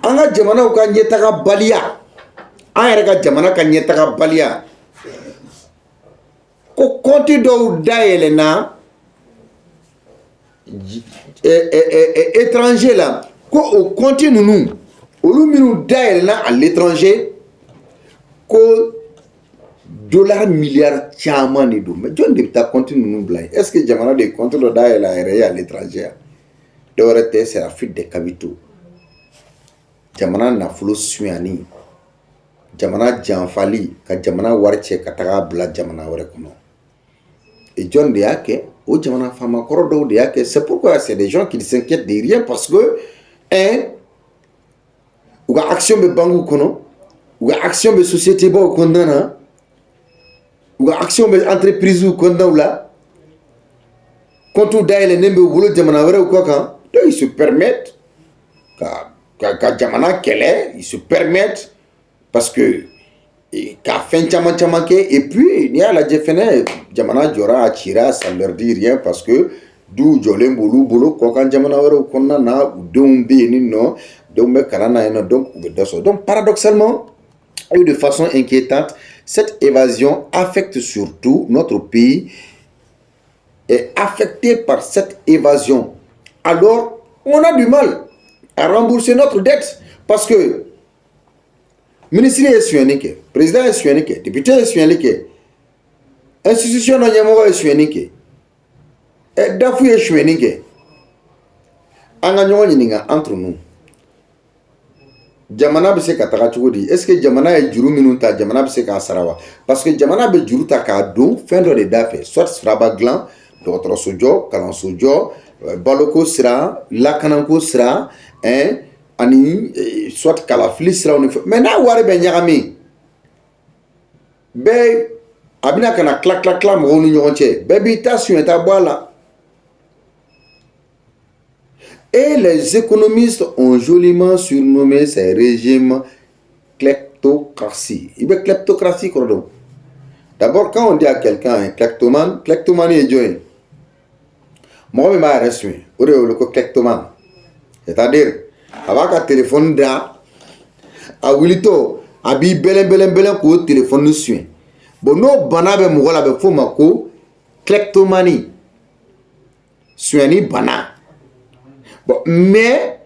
an ka jamanaw ka ɲɛtaga baliya an yɛrɛ ka jamana ka ɲɛtaga baliya ko compte dɔw dayɛlɛnna étranger la ko o compte ninnu olu minnu dayɛlɛnna à l'étranger ko dollar milliard caman de don mais jɔn de bɛ taa compte ninnu bila yen est ce que jamana de compte dɔ dayɛlɛ a yɛrɛ ye à l'étranger dɔwɛrɛ tɛ c'est la fuite des capitaux jamana nafolo suɲɛni jamana janfali ka jamana wari cɛ ka taga bila jamana wɛrɛ kɔnɔ et jɔn de y'a kɛ o jamana faamakɔrɔ dɔw de y'a kɛ c'est pourquoi c'est des gens qui ne s'inquiètent de rien parce que u ka action bɛ banques kɔnɔ u ka action bɛ société baw kɔnɔna na u ka action bɛ entreprise kɔnɔnaw la compte dayɛlɛnnen bɛ u bolo jamana wɛrɛw kɔ kan donc ils se permettent ka jamana kɛlɛ ils se permettent parce que k'a fɛn caman caman kɛ et puis n'i y'a lajɛ fɛnɛ jamana jɔra a cira ça leur dit rien parce que du jɔlen b'olu bolo kɔkan jamana wɛrɛw kɔnɔna na u denw bɛ yen ni nɔ denw bɛ kalan na yen nɔ donc u bɛ dɔ sɔrɔ donc paradoxalement et de façon inquiétante cette évasion affecte surtout notre pays est affecté par cette évasion alors on a du mal à rembourser notre dette parce que ministre ye suyɛni kɛ président ye suyɛni kɛ député ye suyɛni kɛ institution dɔ ɲɛmɔgɔ ye suyɛni kɛ dafu ye suyɛni kɛ an ka ɲɔgɔn ɲininka entre nous jamana bɛ se ka taga cogo di est-ce que jamana ye juru minnu ta jamana bɛ se k'a sara wa parce que jamana bɛ juru ta k'a don fɛn dɔ de da fɛ soit siraba dilan dɔgɔtɔrɔso jɔ kalanso jɔ baloko sira lakanako sira ani soit kalafili siraw ni fɛn mais n'a wari bɛ ɲagami bɛɛ a bɛna ka na tila mɔgɔw ni ɲɔgɔn cɛ bɛɛ b'i ta suɲɛta bɔ a la. Et les économistes ont joliment surnommé ces régimes kleptocratie. Il y a kleptocratie. D'abord, quand on dit à quelqu'un un kleptomane, kleptomane est joint. Moi, je m'arrête sur le kleptomane. C'est-à-dire, avec un téléphone là, à Wilito, à bi belen ko téléphone nous suit. Bon, no bana be mogola be fo mako kleptomanie. Suani bana. Bon, mais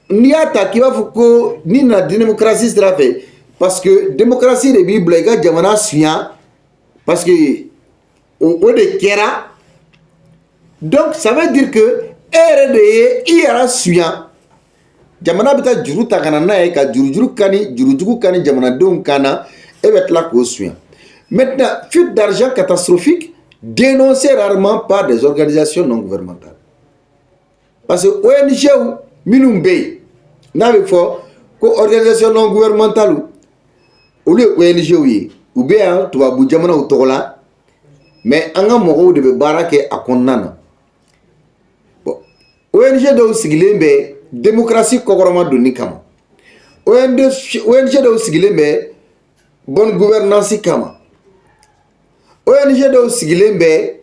n'i y'a ta k'i b'a fɔ ko ni na démocratie sira fɛ parce que démocratie de b'i bila i ka jamana suɲa parce que o de kɛra donc ça veut dire que e yɛrɛ de ye i yɛrɛ suɲa jamana bɛ taa juru ta ka na n'a ye ka jurujugu kani jamanadenw kan na e bɛ tila k'o suɲa maintenant fuite d'argent catastrophique dénoncée rarement par des organisations non gouvernementales. Parce que ONG minnu bɛ yen n'a bɛ fɔ ko organisation non gouvernementale olu ye ONG ye u bɛ yan tubabu jamanaw tɔgɔ la mais an ka mɔgɔw de bɛ baara kɛ a kɔnɔna na bon ONG dɔw sigilen bɛ démocratie kɔkɔrɔma donni kama ONG dɔw sigilen bɛ bonne gouvernance kama ONG dɔw sigilen bɛ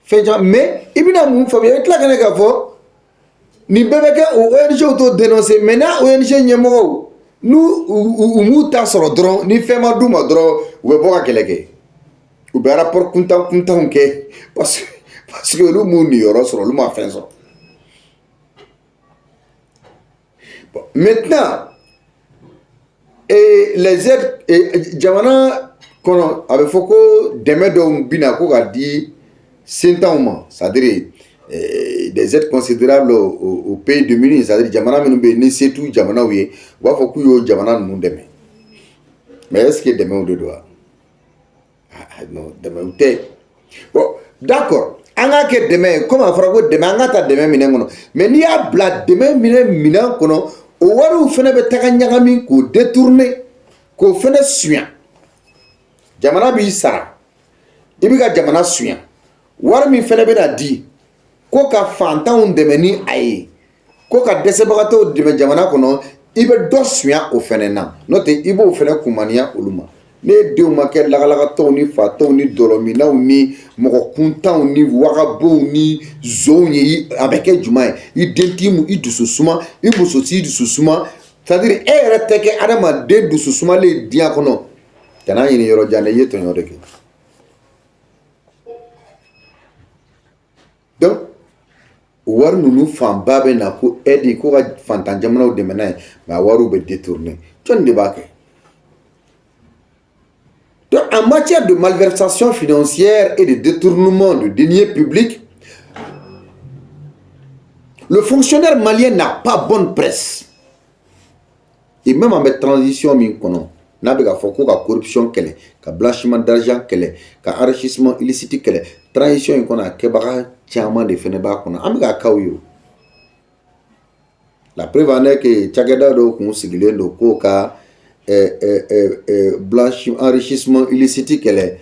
fɛn caman mais i bɛna mun faamuya i bɛ tila ka ne k'a fɔ. Ni bɛɛ bɛ kɛ o ONG t'o dénoncer maintenant ONG ɲɛmɔgɔw n'u m'u ta sɔrɔ dɔrɔn ni fɛn ma d'u ma dɔrɔn u bɛ bɔ ka kɛlɛ kɛ u bɛ rapport kuntanw kɛ parce que olu m'u niyɔrɔ sɔrɔ olu ma fɛn sɔrɔ bon maintenant les aides jamana kɔnɔ a bɛ fɔ ko dɛmɛ dɔw bɛna ko ka di sentanw ma c'est-à-dire des aides considérables au pays démunis, c'est-à-dire jamana minnu bɛ yen ni se t'u jamanaw ye u b'a fɔ k'u y'o jamana ninnu dɛmɛ mais est-ce que dɛmɛw de don wa non dɛmɛw tɛ bon d'accord an k'a kɛ dɛmɛ ye comme a fɔra ko dɛmɛ an ka ta dɛmɛ minɛn kɔnɔ mais n'i y'a bila dɛmɛ minɛn kɔnɔ o wariw fana bɛ taga ɲagami k'o détourner k'o fana suɲa jamana b'i sara i bɛ ka jamana suɲa wari min fana bɛ na di. Ko ka fantanw dɛmɛ ni a ye ko ka dɛsɛbagatɔw dɛmɛ jamana kɔnɔ i bɛ dɔ suɲa o fɛnɛ na n'o tɛ i b'o fɛnɛ kumaniya olu ma ne denw ma kɛ lagalagatɔw ni fatɔw ni dɔlɔminaw ni mɔgɔ kuntanw ni wagabow ni zonw ye a bɛ kɛ juma ye i den t'i i dusu suma i muso t'i dusu suma c'est-à-dire e yɛrɛ tɛ kɛ adamaden dusu sumalen diɲɛ kɔnɔ kana ɲini yɔrɔ jan dɛ i ye tɔɲɔ de kɛ donc wari ninnu fanba bɛ na ko aide ko ka fantan jamanaw dɛmɛ n'a ye mais a wariw bɛ détourner jɔnni de b'a kɛ donc en matière de malversation financière et de détournement de deniers publics le fonctionnaire malien n'a pas bonne presse et même en bɛ transition min kɔnɔ n'a bɛ ka fɔ ko ka corruption kɛlɛ ka blanchiment d'argent kɛlɛ ka enrichissement illicite kɛlɛ transition in kɔnɔ a kɛbaga caman de fɛnɛ b'a kɔnɔ an bɛ ka kaw ye o la preuve en est que cakɛda dɔw kun sigilen don k'o ka enrichissement illicite kɛlɛ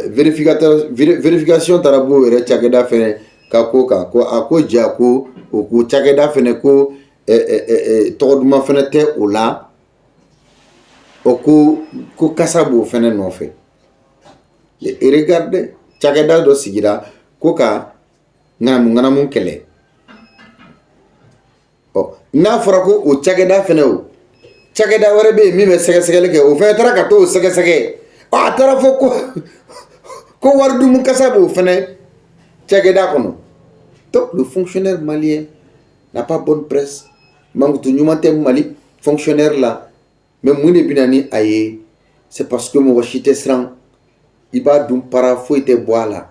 vérification taara b'o yɛrɛ cakɛda fɛnɛ ka ko kan ko a ko ja ko o ko cakɛda fɛnɛ ko tɔgɔ duman fɛnɛ tɛ o la o ko kasa b'o fɛnɛ nɔfɛ. Et regardez, cakɛda dɔ sigira ko ka ŋanamu kɛlɛ. N'a fɔra ko o cakɛda fɛnɛ o cakɛda wɛrɛ bɛ yen min bɛ sɛgɛsɛgɛli kɛ o fɛnɛ taara ka t'o sɛgɛsɛgɛ. A taara fɔ ko waridumu kasa b'o fɛnɛ cakɛda kɔnɔ. Donc le fonctionnaire malien n'a pas bonne presse. Mankutu ɲuman tɛ Mali fonctionnaire la. Mais mun de bɛ na ni a ye? C'est parce que mɔgɔ si tɛ siran. I b'a dun para foyi tɛ bɔ a la.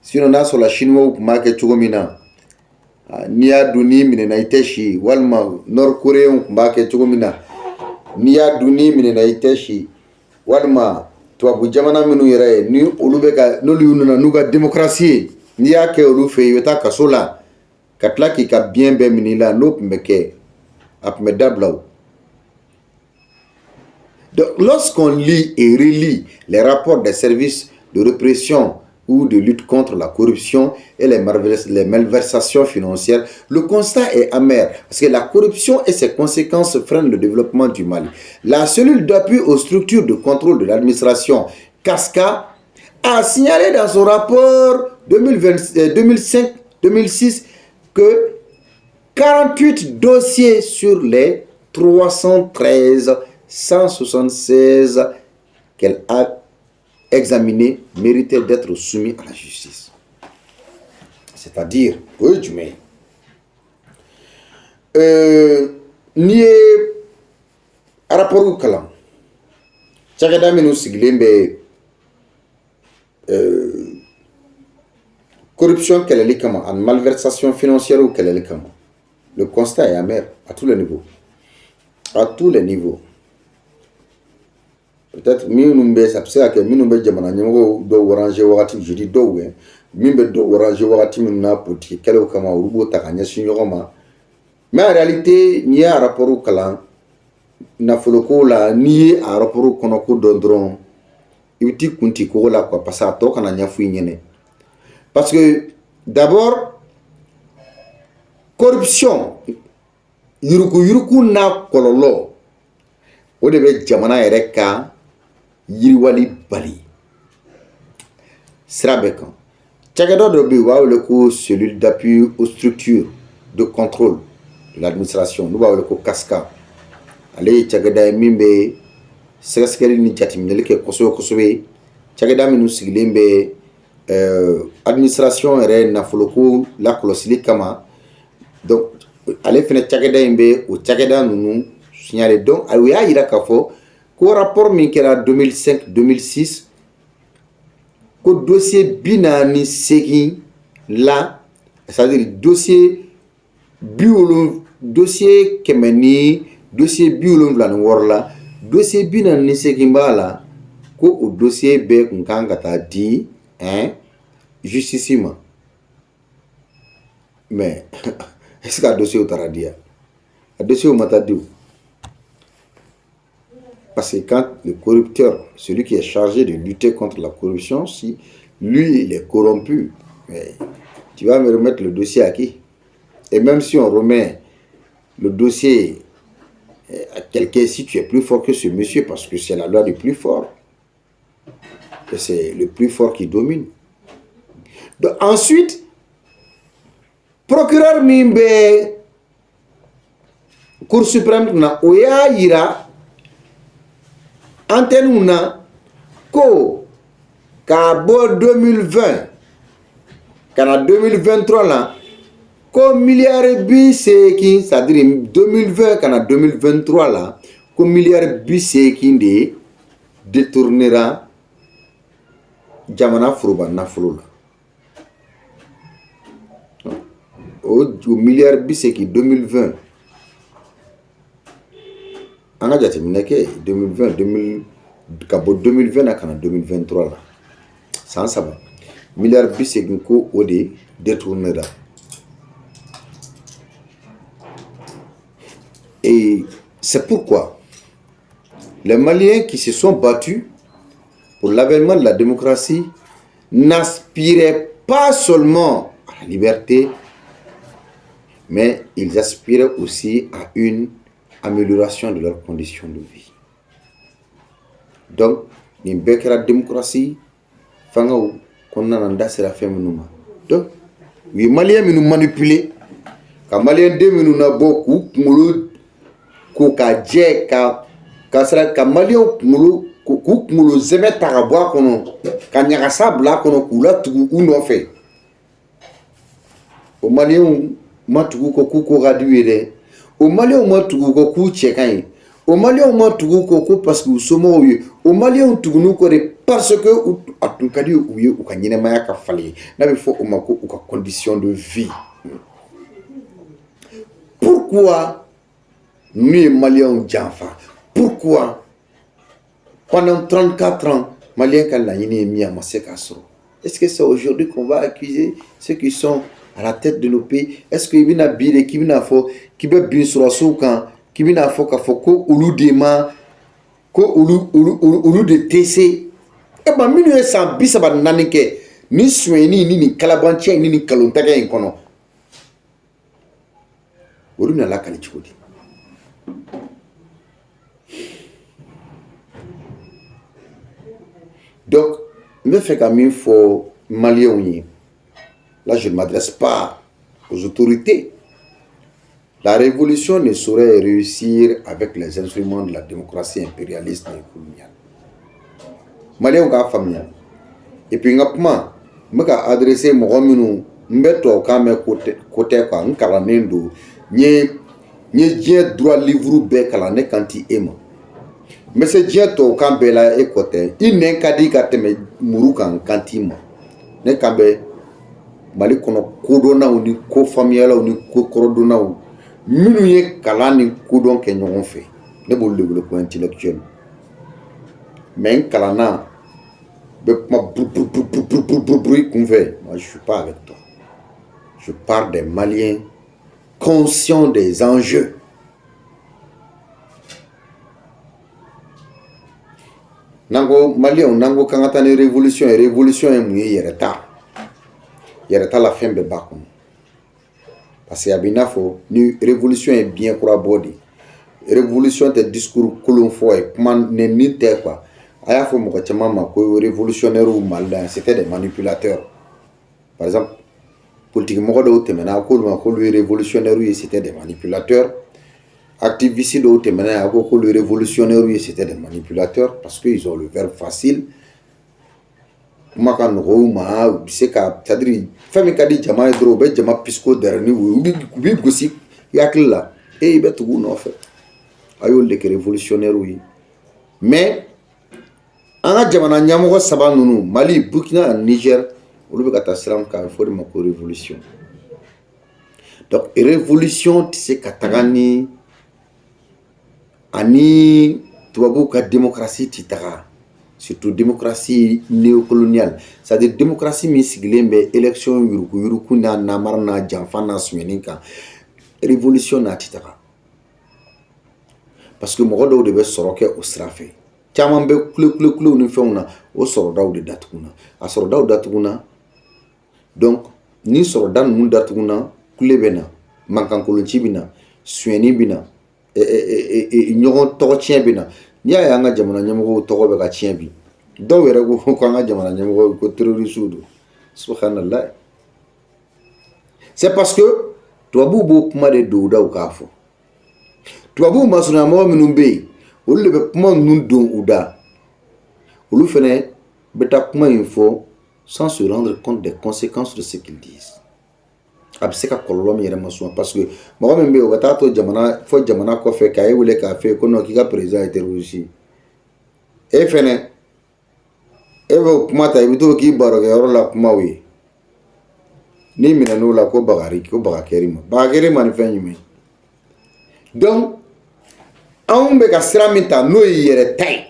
Sinon n'a sɔrɔ chinois tun b'a kɛ cogo min na, n'i y'a dun n'i minɛna i tɛ si, walima nord coréen tun b'a kɛ cogo min na, n'i y'a dun n'i minɛna i tɛ si, walima tubabu jamana minnu yɛrɛ ye ni olu bɛ ka n'olu y'u nana n'u ka démocratie ye, n'i y'a kɛ olu fɛ yen i bɛ taa kaso la ka tila k'i ka biɲɛ bɛɛ minɛ i la, n'o tun bɛ kɛ a tun bɛ dabila o. Donc, lorsqu'on lit et relit les rapports des services de répression ou de lutte contre la corruption et les malversations financières, le constat est amer parce que la corruption et ses conséquences freinent le développement du Mali. La cellule d'appui aux structures de contrôle de l'administration, CASCA, a signalé dans son rapport 2005-2006 que 48 dossiers sur les 313 176 qu'elle a examinés méritaient d'être soumis à la justice. C'est-à-dire, oui, tu mets. Ni rapport au kalam. Cakɛda minnu sigilen bɛ corruption kɛlɛli kama ani malversation financière kɛlɛli kama. Le constat est amer à tous les niveaux. À tous les niveaux. Peut-être minnu bɛ ça peut se ka kɛ minnu bɛ jamana ɲɛmɔgɔw dɔw ranger wagati, je dis dɔw bɛ min bɛ dɔw ranger wagati minnu na politique kɛlɛw kama olu b'o ta ka ɲɛsin ɲɔgɔn ma. Mais en réalité n'i y'a rapport kalan nafoloko la n'i ye a rapport kɔnɔ ko dɔn dɔrɔn i bɛ t'i kun ti kogo la quoi parce que a tɔ kana ɲɛfɔ i ɲɛnɛ. Parce que d'abord corruption yuruku n'a kɔlɔlɔ o de bɛ jamana yɛrɛ ka yiriwali bali sira bɛɛ kan. Cakɛda dɔ bɛ yen u b'a wele ko cellule d'appui aux structures de contrôle de l'administration n'u b'a wele ko CASCA. Ale ye cakɛda ye min bɛ sɛgɛsɛgɛli ni jateminɛli kɛ kosɛbɛ kosɛbɛ. Cakɛda minnu sigilen bɛ administration yɛrɛ nafoloko lakɔlɔsili kama. Donc ale fɛnɛ cakɛda in bɛ o cakɛda ninnu signalé. Donc u y'a yira k'a fɔ ko rapport min kɛra 2005-2006 ko dossier 48 la, c'est-à-dire dossier 76 la, dossier 48 b'a la ko o dossier bɛɛ kun kan ka taa di justice ma. Mais est-ce que a dossier taara di ya? A dossier ma taa di o. Parce que quand le corrupteur, celui qui est chargé de lutter contre la corruption, si lui il est corrompu, tu vas me remettre le dossier à qui? Et même si on remet le dossier à quelqu'un, si tu es plus fort que ce monsieur, parce que c'est la loi du plus fort, et c'est le plus fort qui domine. Donc, ensuite, procureur Mimbe, Cour suprême, na oya yira antenne na ko ka bo 2020 kana 2023 là ko milliard bi seki, c'est-à-dire 2020 kana 2023 là ko milliard bi seki de détournera jamana furuba nafolo la o milliard bi seki 2020 an ka jateminɛ kɛ 2020 ka bɔ 2020 na kana 2023 la san 3 milliard bi segin ko o de détournera. Et c'est pourquoi les Maliens qui se sont battus pour l'avènement de la démocratie n'aspiraient pas seulement à la liberté, mais ils aspiraient aussi à une amélioration de leurs conditions de vie. Donc nin bɛɛ kɛra démocratie fangaw kɔnɔna na n da sera fɛn minnu ma. Donc u ye maliyɛn minnu manipuler ka maliyɛn den minnu nabɔ k'u kunkolo ko ka jɛ ka maliyɛnw kunkolo k'u kunkolo zɛmɛ ta ka bɔ a kɔnɔ ka ɲagasa bila a kɔnɔ k'u latugu u nɔfɛ. O maliyɛnw ma tugu kɔ k'u ko ka d'u ye dɛ. O maliyɛnw ma tugu kɔ k'u cɛ ka ɲi. O maliyɛnw ma tugu kɔ ko parce que u somɔgɔw ye. O maliyɛnw tugun'u kɔ de parce que a tun ka di u ye u ka ɲɛnɛmaya ka falen n'a bɛ fɔ o ma ko u ka condition de vie. Pourquoi nous les Maliens janfa? Pourquoi pendant 34 ans Maliens quand la yini est mis à Massekasro? Est-ce que c'est aujourd'hui qu'on va accuser ceux qui sont à la tête de nos pays? Est-ce qu'il y a une bille qui vient qui veut bien sur la soukan qui vient à faire ko ulu dema ko ulu de TC? Eh ben minu est sans bisa ba nanike ni soigni ni kalabantia ni kalontaga en kono. Olu na la kali chukudi. Donc, je me fais comme il faut Maliens. Là, je ne m'adresse pas aux autorités. La révolution ne saurait réussir avec les instruments de la démocratie impérialiste et coloniale. Maliens ont famille. Et puis, je vais adresser mon homme, je vais côté quoi, un calanendo, ni droit livre bec à l'année quand il aime. Mais c'est Dieu to kambe la ekote inen kadi ka teme muru kan kantima ne kambe mali kono kodona ni ko familiala ni ko korodona minu ye kalani kodon ke ɲɔgɔn fɛ ne b'olu de wele ko intellectuel mais kalana be kuma bruit kun fɛ moi je suis pas avec toi, je parle des Maliens conscients des enjeux. Nango Maliens nango kangata ni révolution est mouillé yereta la fin be bakon parce que abina fo ni révolution est bien kura body révolution te discours kolon fo et comment ne ni te quoi aya fo mo chama ma ko révolutionnaire ou malda c'était des manipulateurs. Par exemple politique mo do temena ko ma ko révolutionnaire c'était des manipulateurs. Activistes d'autres maintenant les révolutionnaires c'était des manipulateurs parce qu'ils ont le verbe facile. Makan Roma c'est c'est-à-dire femme kadi jama drobe jama pisco dernier ou gossip yakla et il betu no fait ayol de révolutionnaire oui mais anga jamana nyamo saba nunu Mali Burkina Niger olu be kata sram ka for ma ko révolution. Donc révolution c'est katagani ani tubabu ka démocratie titaga surtout démocratie néocoloniale, c'est-à-dire démocratie mi sigilen bɛ élection yuruku na namar na janfa na suɲɛni kan révolution na titaga parce que mɔgɔ dɔw de bɛ sɔrɔ kɛ o sira fɛ caman bɛ kule ni fɛnw na o sɔrɔdaw de datuguna a sɔrɔdaw datuguna donc ni sɔrɔda ninnu datuguna kule bɛ na mankankolonci bɛ na suɲɛni bɛ na ɲɔgɔn tɔgɔ tiɲɛ bɛ na n'i y'a ye an ka jamana ɲɛmɔgɔw tɔgɔ bɛ ka tiɲɛ bi dɔw yɛrɛ ko an ka jamana ɲɛmɔgɔw ko terroriste don subhanallah c'est parce que tubabuw b'o kuma de don u da u k'a fɔ tubabuw masurunyamɔgɔ minnu bɛ yen olu de bɛ kuma ninnu don u da olu fana bɛ taa kuma in fɔ sans se rendre compte des conséquences de ce qu'ils disent. A bɛ se ka kɔlɔlɔ min yɛrɛ ma sɔn parce que mɔgɔ min bɛ yen o ka taa to jamana fɔ jamana kɔfɛ k'a ye wele k'a fɛ ko non k'i ka président ye terroriste e fɛnɛ e bɛ kuma ta i bɛ to k'i barokɛyɔrɔ la kumaw ye n'i minɛn'o la ko bagakɛri ma ni fɛn jumɛn donc anw bɛ ka sira min ta n'o ye yɛrɛ ta ye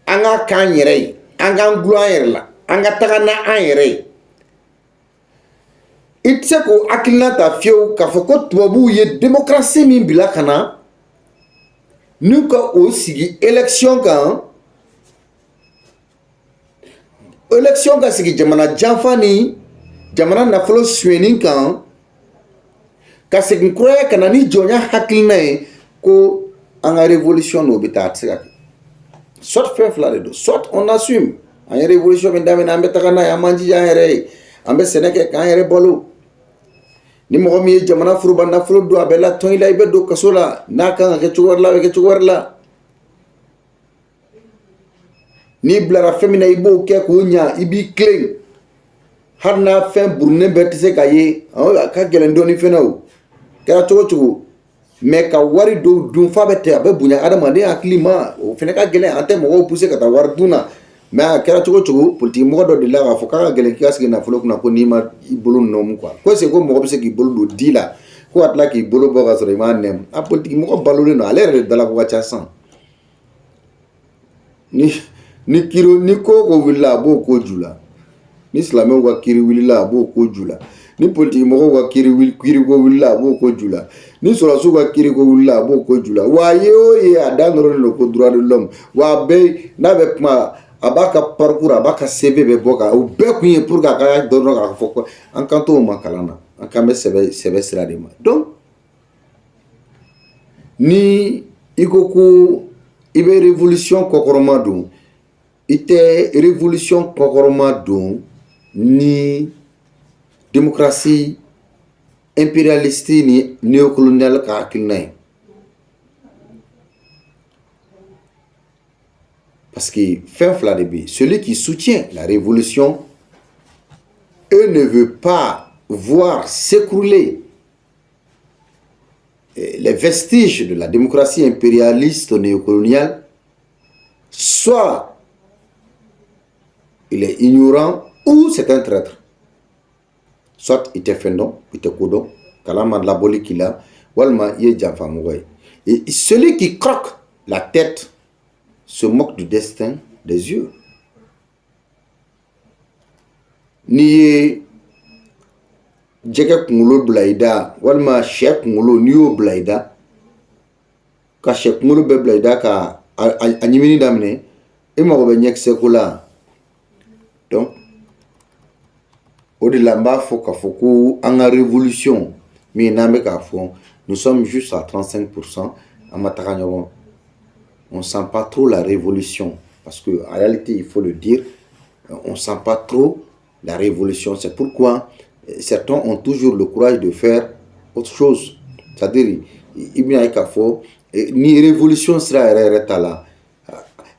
an ka k'an yɛrɛ ye an k'an gulon an yɛrɛ la an ka taga n'an yɛrɛ ye. I tɛ se k'o hakilina ta fiyewu k'a fɔ ko tubabuw ye démocratie min bila ka na n'u ka o sigi élection kan élection ka sigi jamana janfa ni jamana nafolo suɲɛni kan ka segin kuraya ka na ni jɔnya hakilina ye ko an ka révolution n'o bɛ taa a tɛ se ka kɛ Soit fɛn fila de don, soit on assume an ye révolution min daminɛ an bɛ taga n'a ye an b'an jija an yɛrɛ ye an bɛ sɛnɛ kɛ k'an yɛrɛ balo. Ni mɔgɔ min ye jamana furuba nafolo don a bɛ latɔn i la i bɛ don kaso la n'a kan ka kɛ cogo wɛrɛ la a bɛ kɛ cogo wɛrɛ la. N'i bilara fɛn min na i b'o kɛ k'o ɲa i b'i tilen hali n'a fɛn burunnen bɛɛ tɛ se ka ye a ka gɛlɛn dɔɔni fɛnɛ o kɛra cogo cogo mais ka wari dɔw dun f'a bɛ tɛ a bɛ bonya adamaden hakili ma o fɛnɛ ka gɛlɛn an tɛ mɔgɔw pousser ka taa wari dun na mais a kɛra cogo cogo politique mɔgɔ dɔ delila k'a fɔ k'a ka gɛlɛn k'i ka sigi nafolo kunna ko n'i ma i bolo nɔɔmu quoi ko est-ce que ko mɔgɔ bɛ se k'i bolo don di la ko ka tila k'i bolo bɔ ka sɔrɔ i m'a nɛmu a politique mɔgɔ balolen don ale yɛrɛ de dala ko ka ca sisan ni ko ko wulila a b'o ko ju la ni silamɛw ka kiri wulila a b'o ko ju la ni politique mɔgɔw ka kiri ko wulila a b'o ko ju la ni sɔrɔsiw ka kiri ko wulila a b'o ko ju la wa ye o ye a da nɔrɔlen don ko droit de l'homme wa bɛɛ n'a bɛ kuma a b'a ka parcours a b'a ka CV bɛ bɔ ka o bɛɛ kun ye pour que a ka dɔn k'a fɔ ko an kan t'o ma kalan na an kan bɛ sɛbɛ sira de ma donc ni i ko ko i bɛ révolution kɔkɔrɔma don i tɛ révolution kɔkɔrɔma don ni démocratie impérialiste ni néocoloniale ka hakilina ye parce que fɛn fila de bɛ celui qui soutient la révolution ne veut pas voir s'écrouler les vestiges de la démocratie impérialiste néocoloniale, soit il est ignorant ou c'est un traître. Soit il te fait non, il te coudon, kalama de la boli qu'il a, walma il est janfamoué. Et celui qui croque la tête se moque du destin des yeux. Ni jɛgɛ kunkolo bila i da walima sɛ kunkolo n'i y'o bila i da ka sɛ kunkolo bɛɛ bila i da ka a ɲimini daminɛ e mago bɛ ɲɛkisɛ ko la donc o de la n b'a fɔ k'a fɔ ko an ka révolution min n'an bɛ k'a fɔ nous sommes juste à 35% an ma taga ɲɔgɔn on sent pas trop la révolution parce que en réalité il faut le dire on sent pas trop la révolution c'est pourquoi certains ont toujours le courage de faire autre chose. C'est-à-dire, il y a qu'à faire ni révolution sera arrêtée là.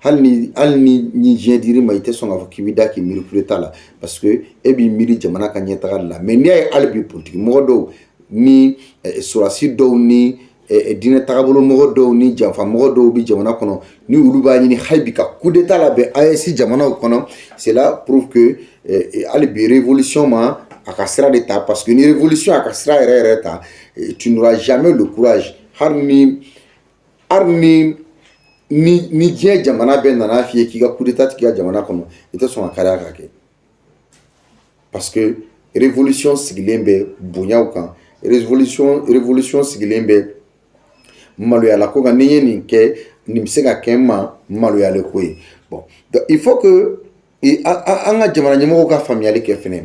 Hal ni jendiri ma ite songa kibida ki miripule la parce que e bi miri jamana ka nyeta la mais ni ay albi politique modo ni surasi do ni dina tagabolo modo ni jamfa modo bi jamana kono ni uluba ni haybi ka coup d'état la be ASI jamana kono cela prouve que albi révolution ma a ka sira de ta parce que ni révolution a ka sira yɛrɛ ta tu n'auras jamais le courage ni diɲɛ jamana bɛɛ nana f'i ye k'i ka coup d'état tigɛ ka jamana kɔnɔ i tɛ sɔn ka kariya ka kɛ parce que révolution sigilen bɛ bonyaw kan révolution sigilen bɛ maloyala ko kan ni ye nin kɛ nin bɛ se ka kɛ n ma maloyale ko ye bon donc il faut que an ka jamana ɲɛmɔgɔw ka faamuyali kɛ fɛnɛ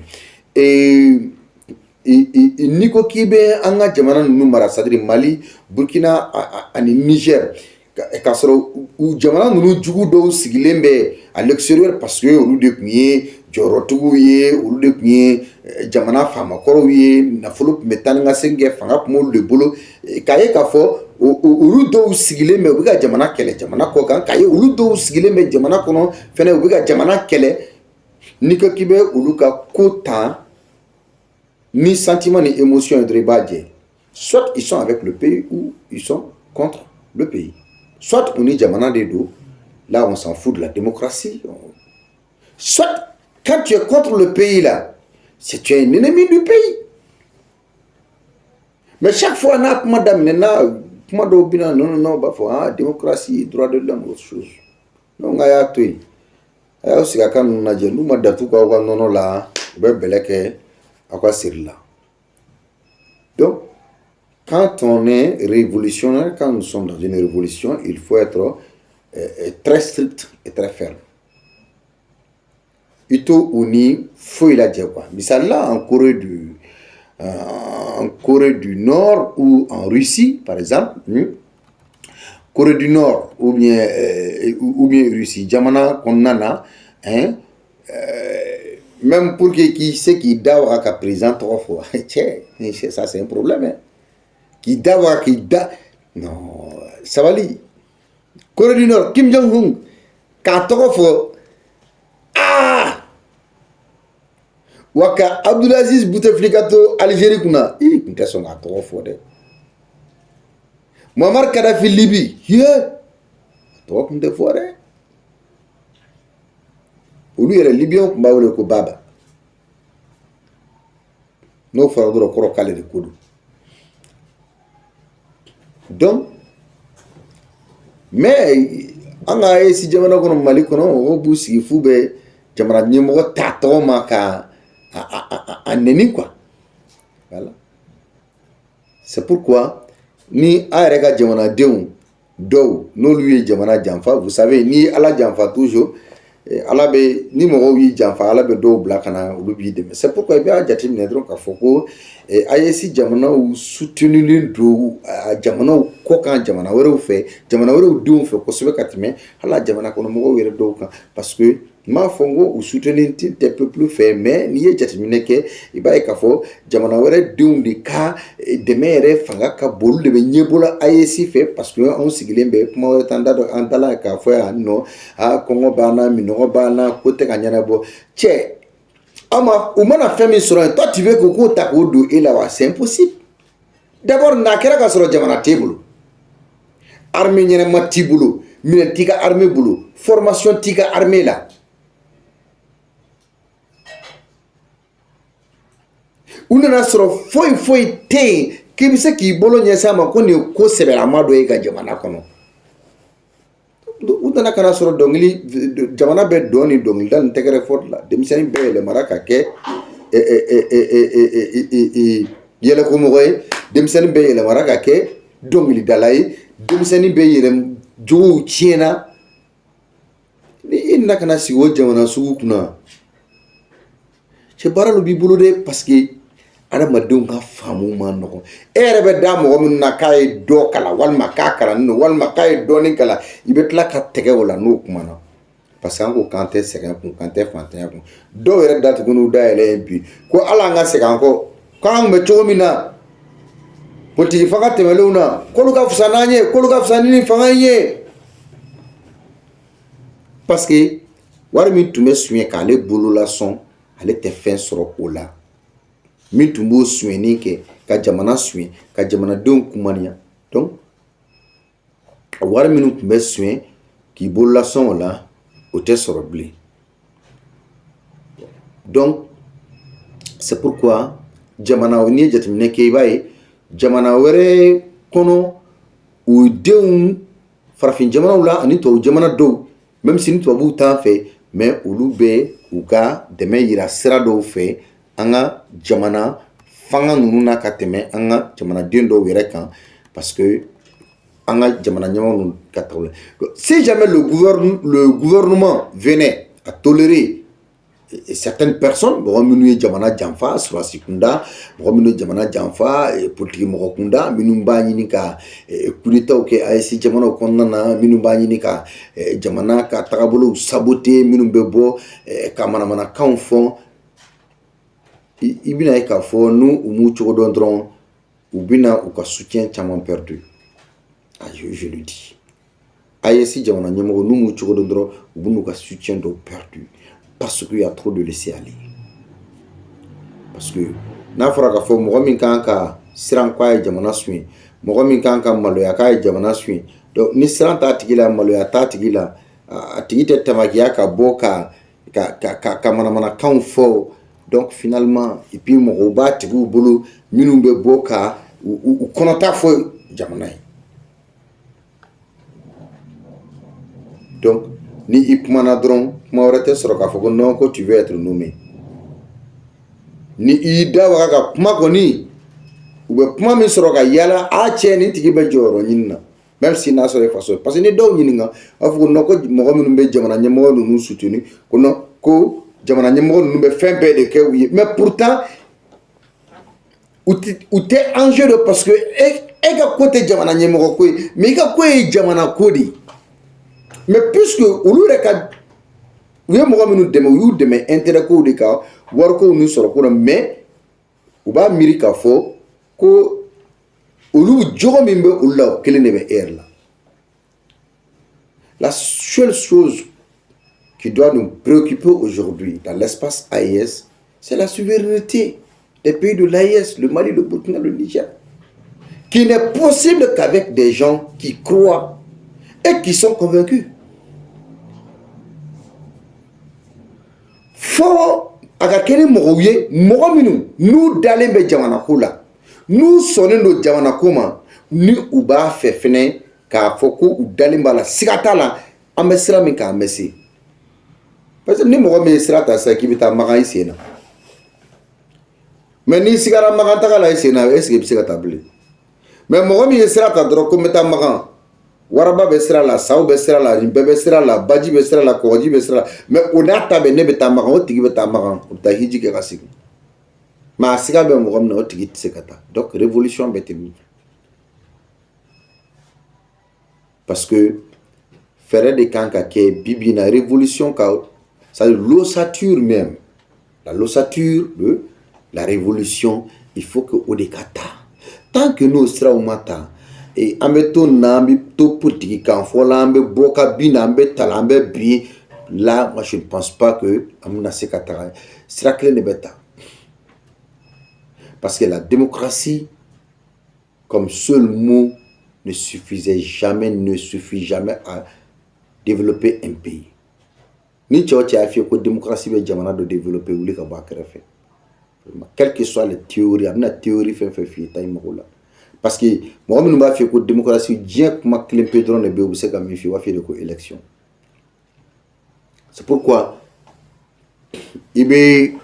n'i ko k'i bɛ an ka jamana ninnu mara c'est-à-dire Mali Burkina ani Niger k'a sɔrɔ u jamana ninnu jugu dɔw sigilen bɛ à l'extérieur parce que olu de tun ye jɔyɔrɔtigiw ye olu de tun ye jamana faamakɔrɔw ye nafolo tun bɛ taa ni ka segin kɛ fanga tun b'olu de bolo k'a ye k'a fɔ olu dɔw sigilen bɛ u bɛ ka jamana kɛlɛ jamana kɔ kan k'a ye olu dɔw sigilen bɛ jamana kɔnɔ fɛnɛ u bɛ ka jamana kɛlɛ n'i ko k'i bɛ olu ka ko ta ni sentiment ni émotion et de soit ils sont avec le pays ou ils sont contre le pays. Soit on est jamana de dos, là on s'en fout de la démocratie. Soit quand tu es contre le pays là, c'est tu es un ennemi du pays. Mais chaque fois on a madame non bah faut démocratie, droit de l'homme autre chose. Non aya toi. Aya aussi quand on a dit nous madatu quoi non là, be beleke à quoi c'est là. Donc, quand on est révolutionnaire, quand nous sommes dans une révolution, il faut être très strict et très ferme. Ito uni faut il a dit quoi. Mais ça là en Corée du Nord ou en Russie, par exemple, Corée du Nord ou bien Russie jamana konnana hein même pour qui sait qui dawa ka président trois fois ça c'est un problème hein. Qui dawa qui da non ça va li Corée du Nord Kim Jong-un ka trois fois ah waka Abdulaziz Bouteflikato Algérie kuna i kunta son ka trois fois de Muammar Kadhafi Libye to kunta fois de olu yɛrɛ Libyen kun b'a wele ko baba n'o fɔra dɔrɔn kɔrɔ k'ale de ko don donc mais an ka AES jamana kɔnɔ Mali kɔnɔ mɔgɔw b'u sigi f'u bɛ jamana ɲɛmɔgɔ ta tɔgɔ ma ka a nɛni quoi voilà c'est pourquoi ni a yɛrɛ ka jamanadenw dɔw n'olu ye jamana janfa vous savez ni Ala janfa toujours Ala bɛ ni mɔgɔw y'i janfa Ala bɛ dɔw bila ka na olu b'i dɛmɛ c'est pourquoi i b'a jateminɛ dɔrɔn k'a fɔ ko AES jamanaw soutenulen don a jamanaw kɔ kan jamana wɛrɛw fɛ jamana wɛrɛw denw fɛ kosɛbɛ ka tɛmɛ hali jamana kɔnɔ mɔgɔw yɛrɛ dɔw kan parce que n m'a fɔ n ko u soutenen tɛ peuple fɛ mais n'i ye jateminɛ kɛ i b'a ye k'a fɔ jamana wɛrɛ denw de ka dɛmɛ yɛrɛ fanga ka bon olu de bɛ ɲɛbɔla AES fɛ parce que anw sigilen bɛ kuma wɛrɛ t'an da dɔn an da la k'a fɔ yan nɔ kɔngɔ b'an na minɔgɔ b'an na ko tɛ ka ɲɛnabɔ cɛ u mana fɛn min sɔrɔ yen toi tu veux que k'o ta k'o don e la wa c'est impossible d'abord n'a kɛra ka sɔrɔ jamana t'e bolo armée ɲɛnama t'i bolo minɛn t'i ka armée bolo formation t'i ka armée la u nana sɔrɔ foyi tɛ yen k'i bɛ se k'i bolo ɲɛsin a ma ko nin ye ko sɛbɛlama dɔ ye ka jamana kɔnɔ u nana kana sɔrɔ dɔnkili jamana bɛ dɔn ni dɔnkilida ni tɛgɛrɛ fɔ la denmisɛnnin bɛɛ yɛlɛmara ka kɛ yɛlɛkomɔgɔ ye denmisɛnnin bɛɛ yɛlɛmara ka kɛ dɔnkilidala ye denmisɛnnin bɛɛ yɛlɛm jogow tiɲɛna ni i nana kana sigi o jamana sugu kunna cɛ baara dɔ b'i bolo dɛ parce que adamadenw ka faamu ma nɔgɔn e yɛrɛ bɛ da mɔgɔ minnu na k'a ye dɔ kalan walima k'a kalannen don walima k'a ye dɔɔnin kalan i bɛ tila ka tɛgɛ o la n'o kumana parce que an ko k'an tɛ sɛgɛn kun k'an tɛ fantanya kun dɔw yɛrɛ datugu n'u dayɛlɛ ye bi ko hali an ka segin an kɔ k'an kun bɛ cogo min na politiki fanga tɛmɛlenw na k'olu ka fisa n'an ye k'olu ka fisa ni nin fanga in ye parce que wari min tun bɛ suɲɛ k'ale bolola sɔn ale tɛ fɛn sɔrɔ o la min tun b'o suɲɛni kɛ ka jamana suɲɛ ka jamanadenw kumaniya donc wari minnu tun bɛ suɲɛ k'i bolola sɔn o la o tɛ sɔrɔ bilen donc c'est pourquoi jamana n'i ye jateminɛ kɛ i b'a ye jamana wɛrɛ kɔnɔ u denw farafin jamanaw la ani tubabu jamana dɔw même si ni tubabuw t'an fɛ mais olu bɛ u ka dɛmɛ yira sira dɔw fɛ an ka jamana fanga ninnu na ka tɛmɛ an ka jamanaden dɔw yɛrɛ kan parce que an ka jamana ɲɛmɔgɔ ka taw la si jamais le gouvernement venait à tolérer certaines personnes mɔgɔ minnu ye jamana janfa surasi kunda mɔgɔ minnu ye jamana janfa politiki mɔgɔ kunda minnu b'a ɲini ka coup d'état kɛ AES jamanaw kɔnɔna na minnu b'a ɲini ka jamana ka tagabolow saboter minnu bɛ bɔ ka manamanakanw fɔ i bɛna ye k'a fɔ n'u m'u cogo dɔn dɔrɔn u bɛna u ka soutien caman perdu je le dis AES jamana ɲɛmɔgɔ n'u m'u cogo dɔn dɔrɔn u bɛna u ka soutien dɔw perdu parce qu'il y a trop de laisser aller parce que n'a fɔra k'a fɔ mɔgɔ min kan ka siran k'a ye jamana suɲɛ mɔgɔ min kan ka maloya k'a ye jamana suɲɛ donc ni siran t'a tigi la maloya t'a tigi la a tigi tɛ tamakiya ka bɔ ka manamanakanw fɔ donc finalement et puis mɔgɔw b'a tigiw bolo minnu bɛ bɔ ka u kɔnɔta fɔ jamana ye donc ni i kumana dɔrɔn kuma wɛrɛ tɛ sɔrɔ k'a fɔ ko non ko tu veux être nommé ni i da waga ka kuma kɔni u bɛ kuma min sɔrɔ ka yala a cɛ nin tigi bɛ jɔyɔrɔ ɲini na même si n'a sɔrɔ i faso parce que ni dɔw ɲininka a fɔ ko non ko mɔgɔ minnu bɛ jamana ɲɛmɔgɔ ninnu soutenu ko non ko jamana ɲɛmɔgɔ ninnu bɛ fɛn bɛɛ de kɛ u ye mais pourtant u tɛ enjeu de parce que e ka ko tɛ jamana ɲɛmɔgɔ ko ye mais i ka ko ye jamana ko de ye mais puisque olu yɛrɛ ka u ye mɔgɔ minnu dɛmɛ u y'u dɛmɛ intérêt kow de kan warikow ni sɔrɔko la mais u b'a miiri k'a fɔ ko olu jogo min bɛ olu la o kelen de bɛ e yɛrɛ la. La seule chose qui doit nous préoccuper aujourd'hui dans l'espace AES, c'est la souveraineté des pays de l'AES, le Mali, le Burkina, le Niger, qui n'est possible qu'avec des gens qui croient et qui sont convaincus. Faut agakene moroye morominu nous dalen be jamana ko la nous sonnen do jamana ko ma ni uba fefene ka foko u dalen bala sigata la amesira min ka amesi parce que ni mogo me sira ta sa ki bita maga isena mais ni sigara maga ta la isena est-ce que bisa ta bli mais mogo mi sira ta dro ko meta maga waraba be sira la saw be sira la rimbe be sira la baji be sira la koji be sira mais ona ta be ne be ta maga o tigi be ta maga o ta hiji ke kasik ma siga be mogo na o tigi tsekata donc révolution be temi parce que faire des kanka ke bibi na révolution ka ça l'ossature même la l'ossature de la révolution il faut que odekata tant que nous sera au matin et ambeto nambi to politique kan fola ambe broka bina ambe talambe bi là moi je ne pense pas que amuna sekata sera clé ne beta parce que la démocratie comme seul mot ne suffit jamais à développer un pays ni tchotchi a fait que la démocratie be jamana de développer ou les kaba krefe quelle que soit les théories amna théorie fait fi tay makola parce que moi nous ba fait que la démocratie bien ma clé pedron ne be ou se kam fi wa fait de ko élection c'est pourquoi ibe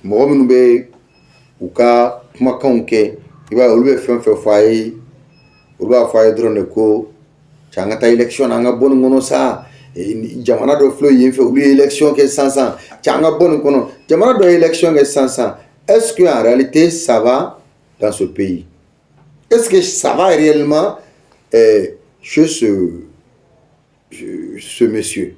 moi nous be ou ka kuma kanke iba olu be fait foyer olu ba foyer drone ko changata élection anga bon ngono sa jamana do flow yinfe olu élection ke 500 changa bon kono jamana do élection ke 500 est-ce que en réalité ça va dans ce pays est-ce que ça va réellement chez ce monsieur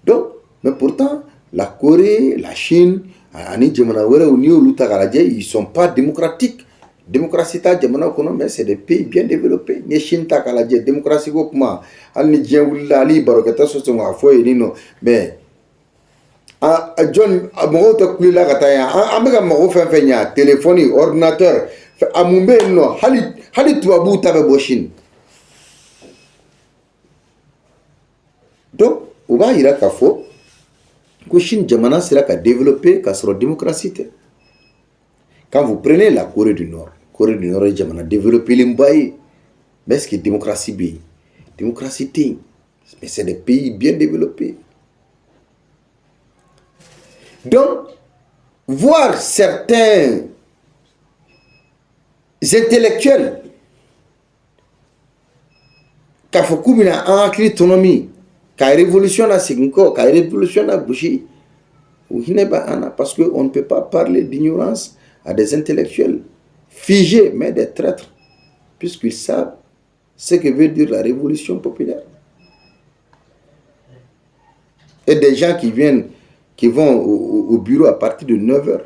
donc mais pourtant la Corée la Chine ani jamana wera uni olu tagaraje ils sont pas démocratiques démocratie ta jamana kono mais c'est des pays bien développés ni Chine ta kala je démocratie ko kuma alni je wula ali barokata so so nga fo yino mais a John mo ta kulila kata ya amega mo fa fa nya téléphone ordinateur amumbe no hali tuabu ta be boshin donc uba ira ka fo ko Chine jamana sera ka développer ka sur démocratie. Quand vous prenez la Corée du Nord est jamana développer les mbaye mais est-ce que démocratie bi démocratie ting mais c'est des pays bien développés donc voir certains intellectuels ka fokumina en autonomie ka révolution na sinko ka révolution na bushi ou hineba ana parce que on ne peut pas parler d'ignorance à des intellectuels figés, mais des traîtres, puisqu'ils savent ce que veut dire la révolution populaire. Et des gens qui vont au bureau à partir de 9h.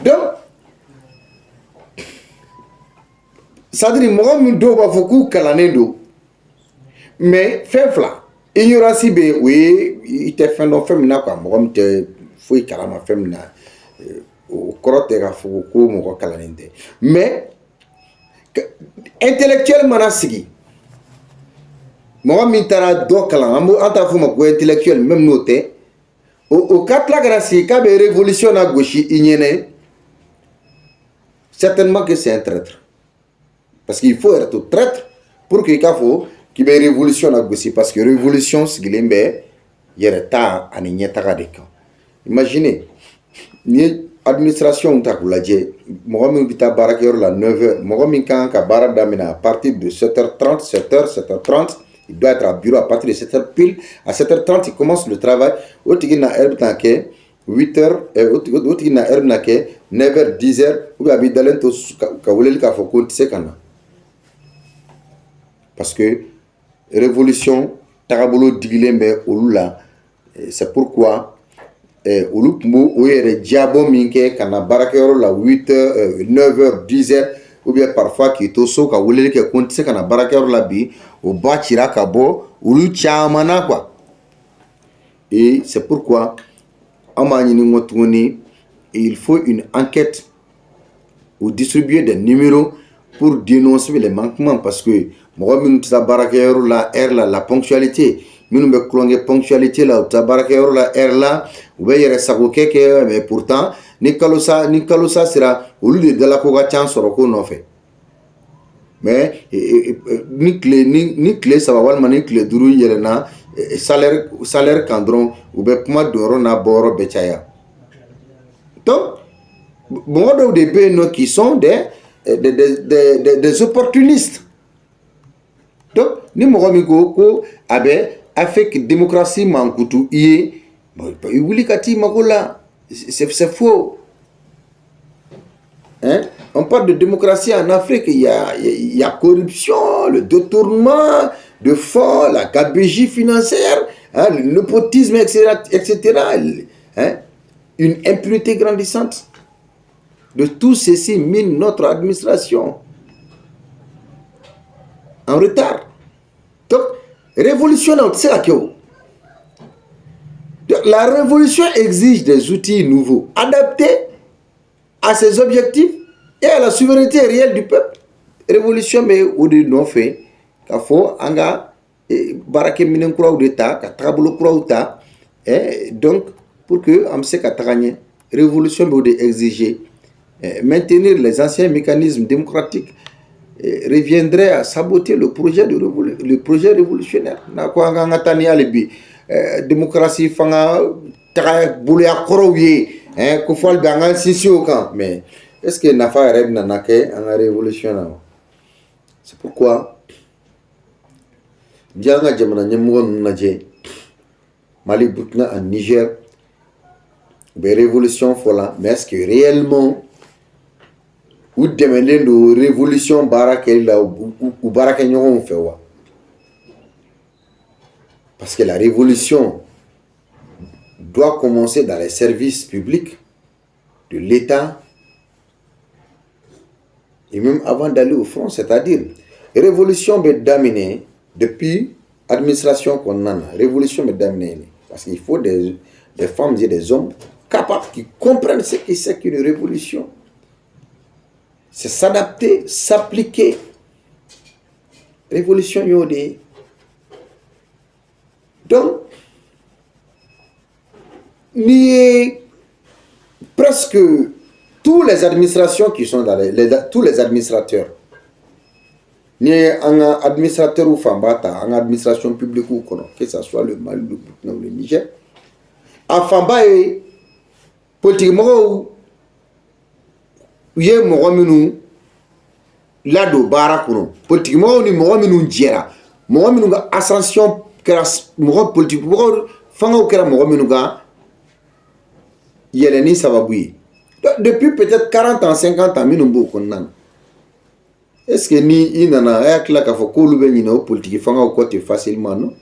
Donc, ça dit, moi, je dois beaucoup kalanedo, mais faible. Ignorance, oui, il te fait non féminin, quoi. Moi, je te fouille kalama féminin. Mais intellectuellement sigi moi mitara do kala anta fuma ko intellectuel même noté au katla grâce ka be révolution à gauche ignene certainement que c'est un traître parce qu'il faut être traître pour que kafo qui be révolution à gauche parce que révolution sigilembe yereta ani nyeta de kan imaginez ni administration ta kulaje mogo min bita barakeur la 9h mogo min kan ka bara damina à partir de 7h30 7h30 il doit être à bureau à partir de 7h pile à 7h30 il commence le travail otigi na herbe tanke 8h otigi na herbe nake 9h 10h ou abi dalen to ka woleli ka foko tse kana parce que révolution tagabolo digilen bɛ olu la. C'est pourquoi olu tun b'o o yɛrɛ diabɔ min kɛ ka na baarakɛyɔrɔ la 8h 9h 10h ou bien parfois k'i to so ka weleli kɛ ko n tɛ se ka na baarakɛyɔrɔ la bi, o ba cira ka bɔ olu caman na quoi. Et c'est pourquoi an b'a ɲini n kɔ tuguni, il faut une enquête ou distribuer des numéros pour dénoncer les manquements, parce que mɔgɔ minnu tɛ taa baarakɛyɔrɔ la heure la ponctualité, minnu bɛ tulonkɛ ponctualité la u tɛ taa baarakɛyɔrɔ la heure la, u bɛ yɛrɛ sagokɛ kɛ, mais pourtant ni kalo sa sera olu de dalako ka ca sɔrɔ ko nɔfɛ. Mais ni tile saba walima ni tile duuru yɛlɛnna salaire kan dɔrɔn u bɛ kuma donyɔrɔ n'a bɔyɔrɔ bɛɛ caya. Donc mɔgɔ dɔw de bɛ yen nɔ qui sont des opportunistes. Donc ni mɔgɔ min ko a bɛ Afrique démocratie mankutu i ye, i wuli ka t'i mago la, c'est faux. Hein? On parle de démocratie en Afrique, il y a corruption, le détournement de fonds, la gabegie financière, hein, le népotisme, etc. Hein? Une impunité grandissante. De tout ceci mine notre administration en retard. Donc, révolution, la révolution exige des outils nouveaux, adaptés à ses objectifs et à la souveraineté réelle du peuple. Révolution, mais au de non fait, qu'il faut anga barake minen kura de ta, ka tabolo kura ta, donc pour que on se kataganye, révolution doit exiger maintenir les anciens mécanismes démocratiques reviendrait à saboter le projet révolutionnaire. Na ko anga ngatani alibi démocratie fanga ta boulia korowie ko fol banga sisio kan, mais est-ce que nafa rêve nanake en révolution? C'est pourquoi Dianga jamana nyemgo naje Mali, Burkina, en Niger, des révolutions fola, mais est-ce que réellement ou demander de révolution barake la ou barake nyon fait wa? Parce que la révolution doit commencer dans les services publics de l'État et même avant d'aller au front, c'est-à-dire révolution est dominée depuis l'administration qu'on a. Révolution est dominée parce qu'il faut des femmes et des hommes capables qui comprennent ce que c'est qu'une révolution. C'est s'adapter, s'appliquer. Révolution yodé. Donc, presque toutes les administrations qui sont dans tous les administrateurs, ni un administrateur ou Fambata, en administration publique ou que ce soit le Mali, le Burkina ou le Niger, à Famba et politiquement, il y a un lado barakuno politiquement ni mo minu jera mo minu ga ascension kera mo politique mo fanga kera mo minu ga yeleni sababu depuis peut-être 40 ans 50 ans minu bo konnan. Est-ce que ni inana ayakla ka fo ko lube ni no politique fanga ko te facilement non?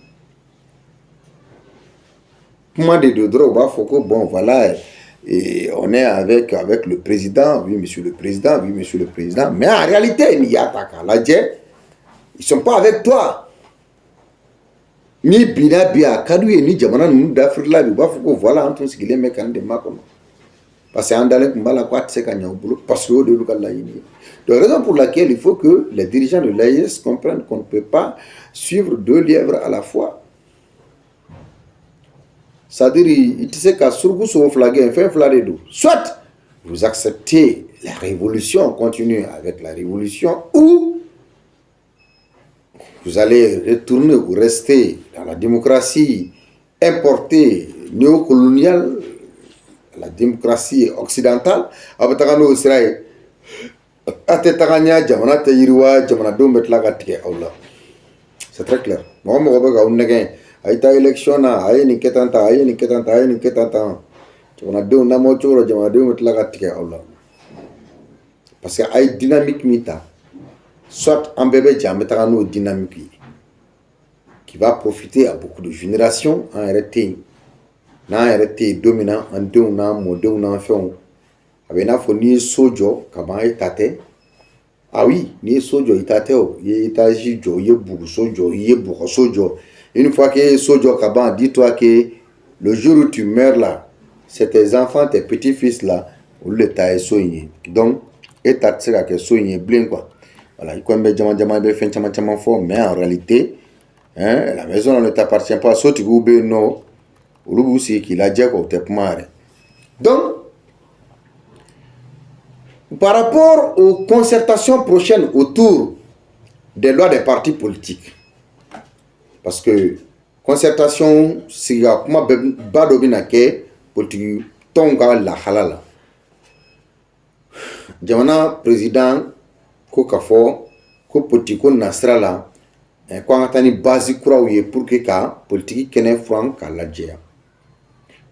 Comment de droit ba fo ko bon voilà. Et on est avec le président, oui monsieur le président, oui monsieur le président, mais en réalité, il y a ta ils ne sont pas avec toi. Ni bina bia kadouye ni jamana nous d'Afrique là, voilà en tout ce qu'il est mécanique de ma comme. Parce que en dalek mbala quoi c'est quand au boulot parce que de local là ini. De raison pour laquelle il faut que les dirigeants de l'AIS comprennent qu'on ne peut pas suivre deux lièvres à la fois. C'est-à-dire, il sait qu'à surtout sur flaguer, fait flaguer d'eau. Soit vous acceptez la révolution, on continue avec la révolution, ou vous allez retourner ou rester dans la démocratie importée, néocoloniale, la démocratie occidentale. C'est très clair. Aïta élection na aïe ni ketanta on a deux namo choro jama deux metla gatike Allah parce que aïe dynamique mita soit en bébé diamétralement dynamique qui va profiter à beaucoup de générations en RT. N'a RT dominant en deux ou en mode ou en fait. Avec n'a fourni sojo, comment est tate. Ah oui, ni sojo itateo, il itaji jo, il bourg sojo, il bourg sojo. Une fois que sojo kaban, dis-toi que le jour où tu meurs là, c'est tes enfants, tes petits-fils là, où le taille soigné. Donc, et t'as tiré que soigné blin quoi. Voilà, il connaît diamant fait chama fort, mais en réalité, hein, la maison ne t'appartient pas, sauf tu veux non, ou le boussi qui l'a dit qu'on te marre. Donc, par rapport aux concertations prochaines autour des lois des partis politiques, parce que concertation, c'est comment badobinake politique tonga la halala. Jamana président ko kafo ko politiko nasra la ko ngatani base kuraouye pour que ka politique kene franc ka ladjea.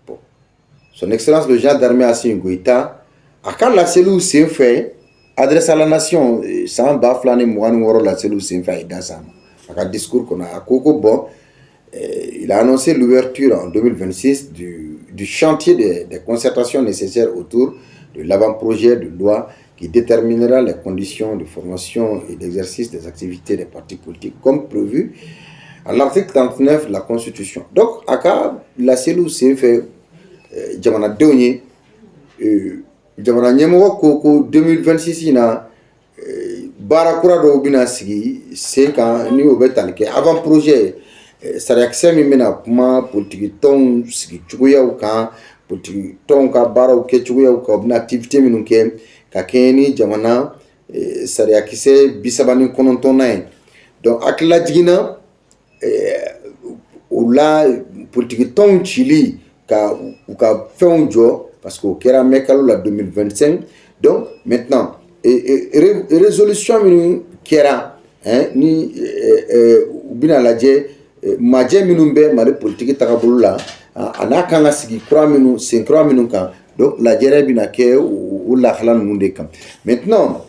Bon. Son excellence le général d'armée Assimi Goïta a la cellule s'est fait adresse à la nation sans baflaner moine woro la cellule s'est fait dans ça. A discours qu'on a à Koko bon il a annoncé l'ouverture en 2026 du chantier des concertations nécessaires autour de l'avant-projet de loi qui déterminera les conditions de formation et d'exercice des activités des partis politiques comme prévu à l'article 39 de la Constitution. Donc, la cellule s'est fait jamana dernier jamana nyemo ko 2026 ina barakura do bina sigi 5 ans ni obetalke avant projet sarakse mi mena kuma politique ton sigi chugoyaw kan politique ton ka baraw ke chugoyaw ka obna activité minun ke ka keni jamana sarakise bisabani konontona donc akla jigina la politique ton chili ka fenjo parce que kera mekalo la 2025 donc maintenant résolution minu kera ni bina laje maje minu be mari politique takabulu la anaka nga sigi kura minu senkra minu kan donc la jere bina ke ou la halan munde kan maintenant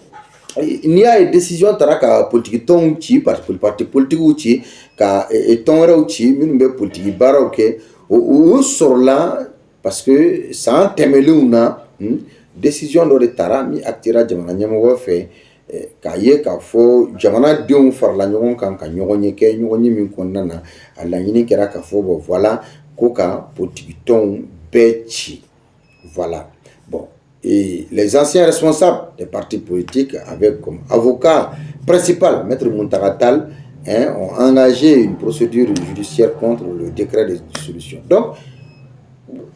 il y a une décision taraka politique ton chi parti politique ou chi ka ton ra chi minu be politique bara ok ou sur là parce que sans temeluna décision de tara mi actira jamana nyamo fait kaye ka fo jamana dion farla nyogon kan ka nyogonye ke nyogonye min konnana ala yini kera ka fo bo voilà koka potiton bechi voilà bon et les anciens responsables des partis politiques avec comme avocat principal maître Muntagatal ont engagé une procédure judiciaire contre le décret de dissolution. Donc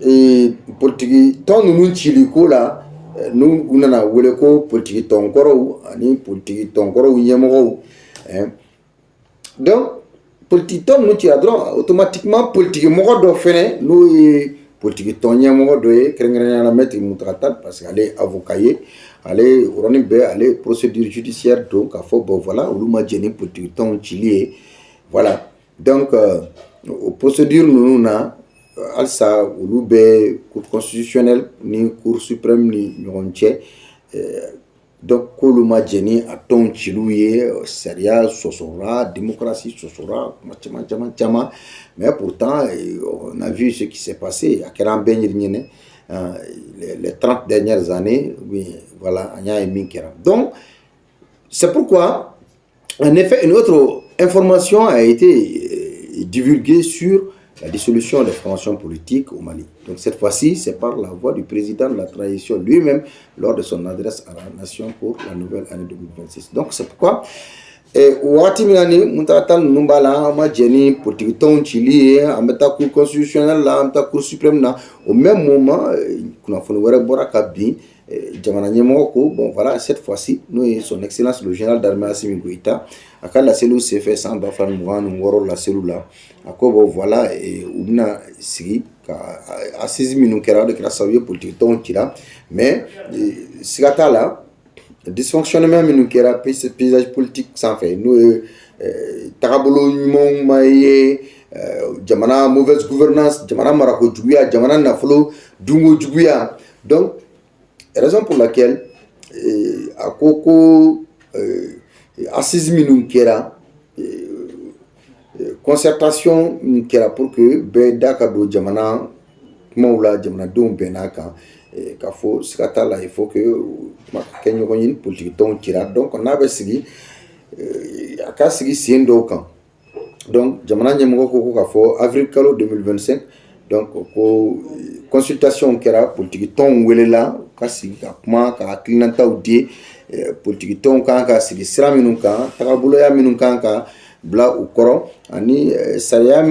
et politique ton nous chiliko là nous unana wele ko politique ton koro ani politique ton koro yemo donc politique ton nous tiadron automatiquement politique mo do fene nous politique ton yemo do krengren na mettre Muntagatal parce qu'elle est avocat aller ronibe aller procédure judiciaire donc à faut bon voilà ou ma jeni politique ton chili voilà donc procédure nous na alsa ulu be cour constitutionnelle ni cour suprême ni ñonche donc koluma jeni a ton chilouye seria sosora démocratie sosora chama mais pourtant on a vu ce qui s'est passé à Keran Benyirnyene les 30 dernières années oui voilà anya et minkera donc c'est pourquoi en effet une autre information a été divulguée sur la dissolution des formations politiques au Mali. Donc cette fois-ci, c'est par la voix du président de la transition lui-même lors de son adresse à la nation pour la nouvelle année 2026. Donc c'est pourquoi Ouati Milani, Muntagatal Numbala, Madjeni, politique ton Chili, Ameta Cour constitutionnelle, Ameta Cour suprême, au même moment, qu'on a fait le Borakabi, Jamana Nyemoko, bon voilà, cette fois-ci, nous, son excellence le général d'armée Assimi Goïta, à la cellule s'est fait sans Bafan Mouan, Ngoro la cellule là, à quoi voilà, et Oubna Sigi, à 6 minutes, de Krasawi, politique ton Chila, mais Sigata là, dysfonctionnement minukera paysage politique sans fait nous tarabolo mon maye jamana mauvaise gouvernance jamana marako juguya jamana nafolo dungo juguya donc raison pour laquelle akoko assise minnu kɛra concertation min kɛra pour que bɛɛ da ka don jamana kumaw la jamanadenw bɛɛ n'a kan k'a fɔ siga t'a la il faut que kuma ka kɛ ɲɔgɔn ye politique tɔnw cira donc n'a bɛ sigi a ka sigi sen dɔw kan donc jamana ɲɛmɔgɔ ko k'a fɔ avril kalo 2025 donc ko consultation kɛra politique tɔnw welela ka sigi ka kuma ka hakilinataw di politique tɔnw kan ka sigi sira minnu kan tagaboloya minnu kan ka bila u kɔrɔ ani sariya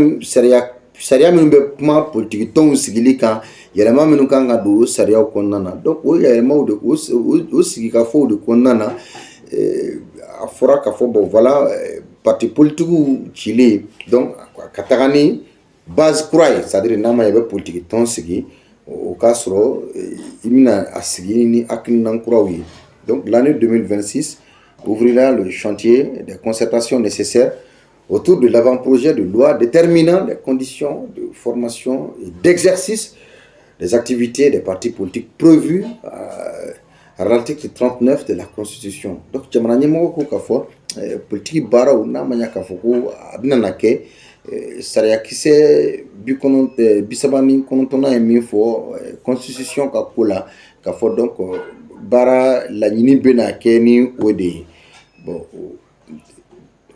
minnu bɛ kuma politique tɔnw sigili kan yɛlɛma minnu kan ka don o sariyaw kɔnɔna na donc o yɛlɛmaw de o sigikafɔw de kɔnɔna na a fɔra k'a fɔ bon voilà parti politiques cilen donc ka taga ni base kura ye c'est à dire n'a ma ɲɛ i bɛ politique tɔn sigi o k'a sɔrɔ i bɛna a sigi ni hakilina kuraw ye donc l'année 2026 ouvrira le chantier des concertations nécessaires autour de l'avant-projet de loi déterminant les conditions de formation et d'exercice des activités des partis politiques prévues à l'article 39 de la Constitution. Donc, jamana ɲɛmɔgɔ ko k'a fɔ politique baaraw n'a ma ɲɛ k'a fɔ ko a bɛna na kɛ sariyakisɛ 39 ye min fɔ Constitution ka ko la k'a fɔ donc baara laɲini bɛna kɛ ni o de ye bon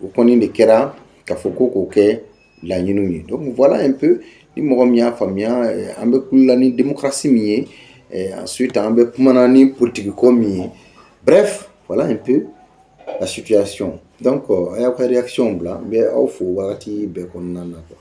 o kɔni de kɛra k'a fɔ ko k'o kɛ laɲiniw ye donc voilà un peu ni mɔgɔ min y'a faamuya an bɛ kulela ni démocratie min ye ensuite an bɛ kumana ni politique ko min ye bref voilà un peu la situation donc a y'aw ka réaction bila n bɛ aw fo wagati bɛɛ kɔnɔna na quoi.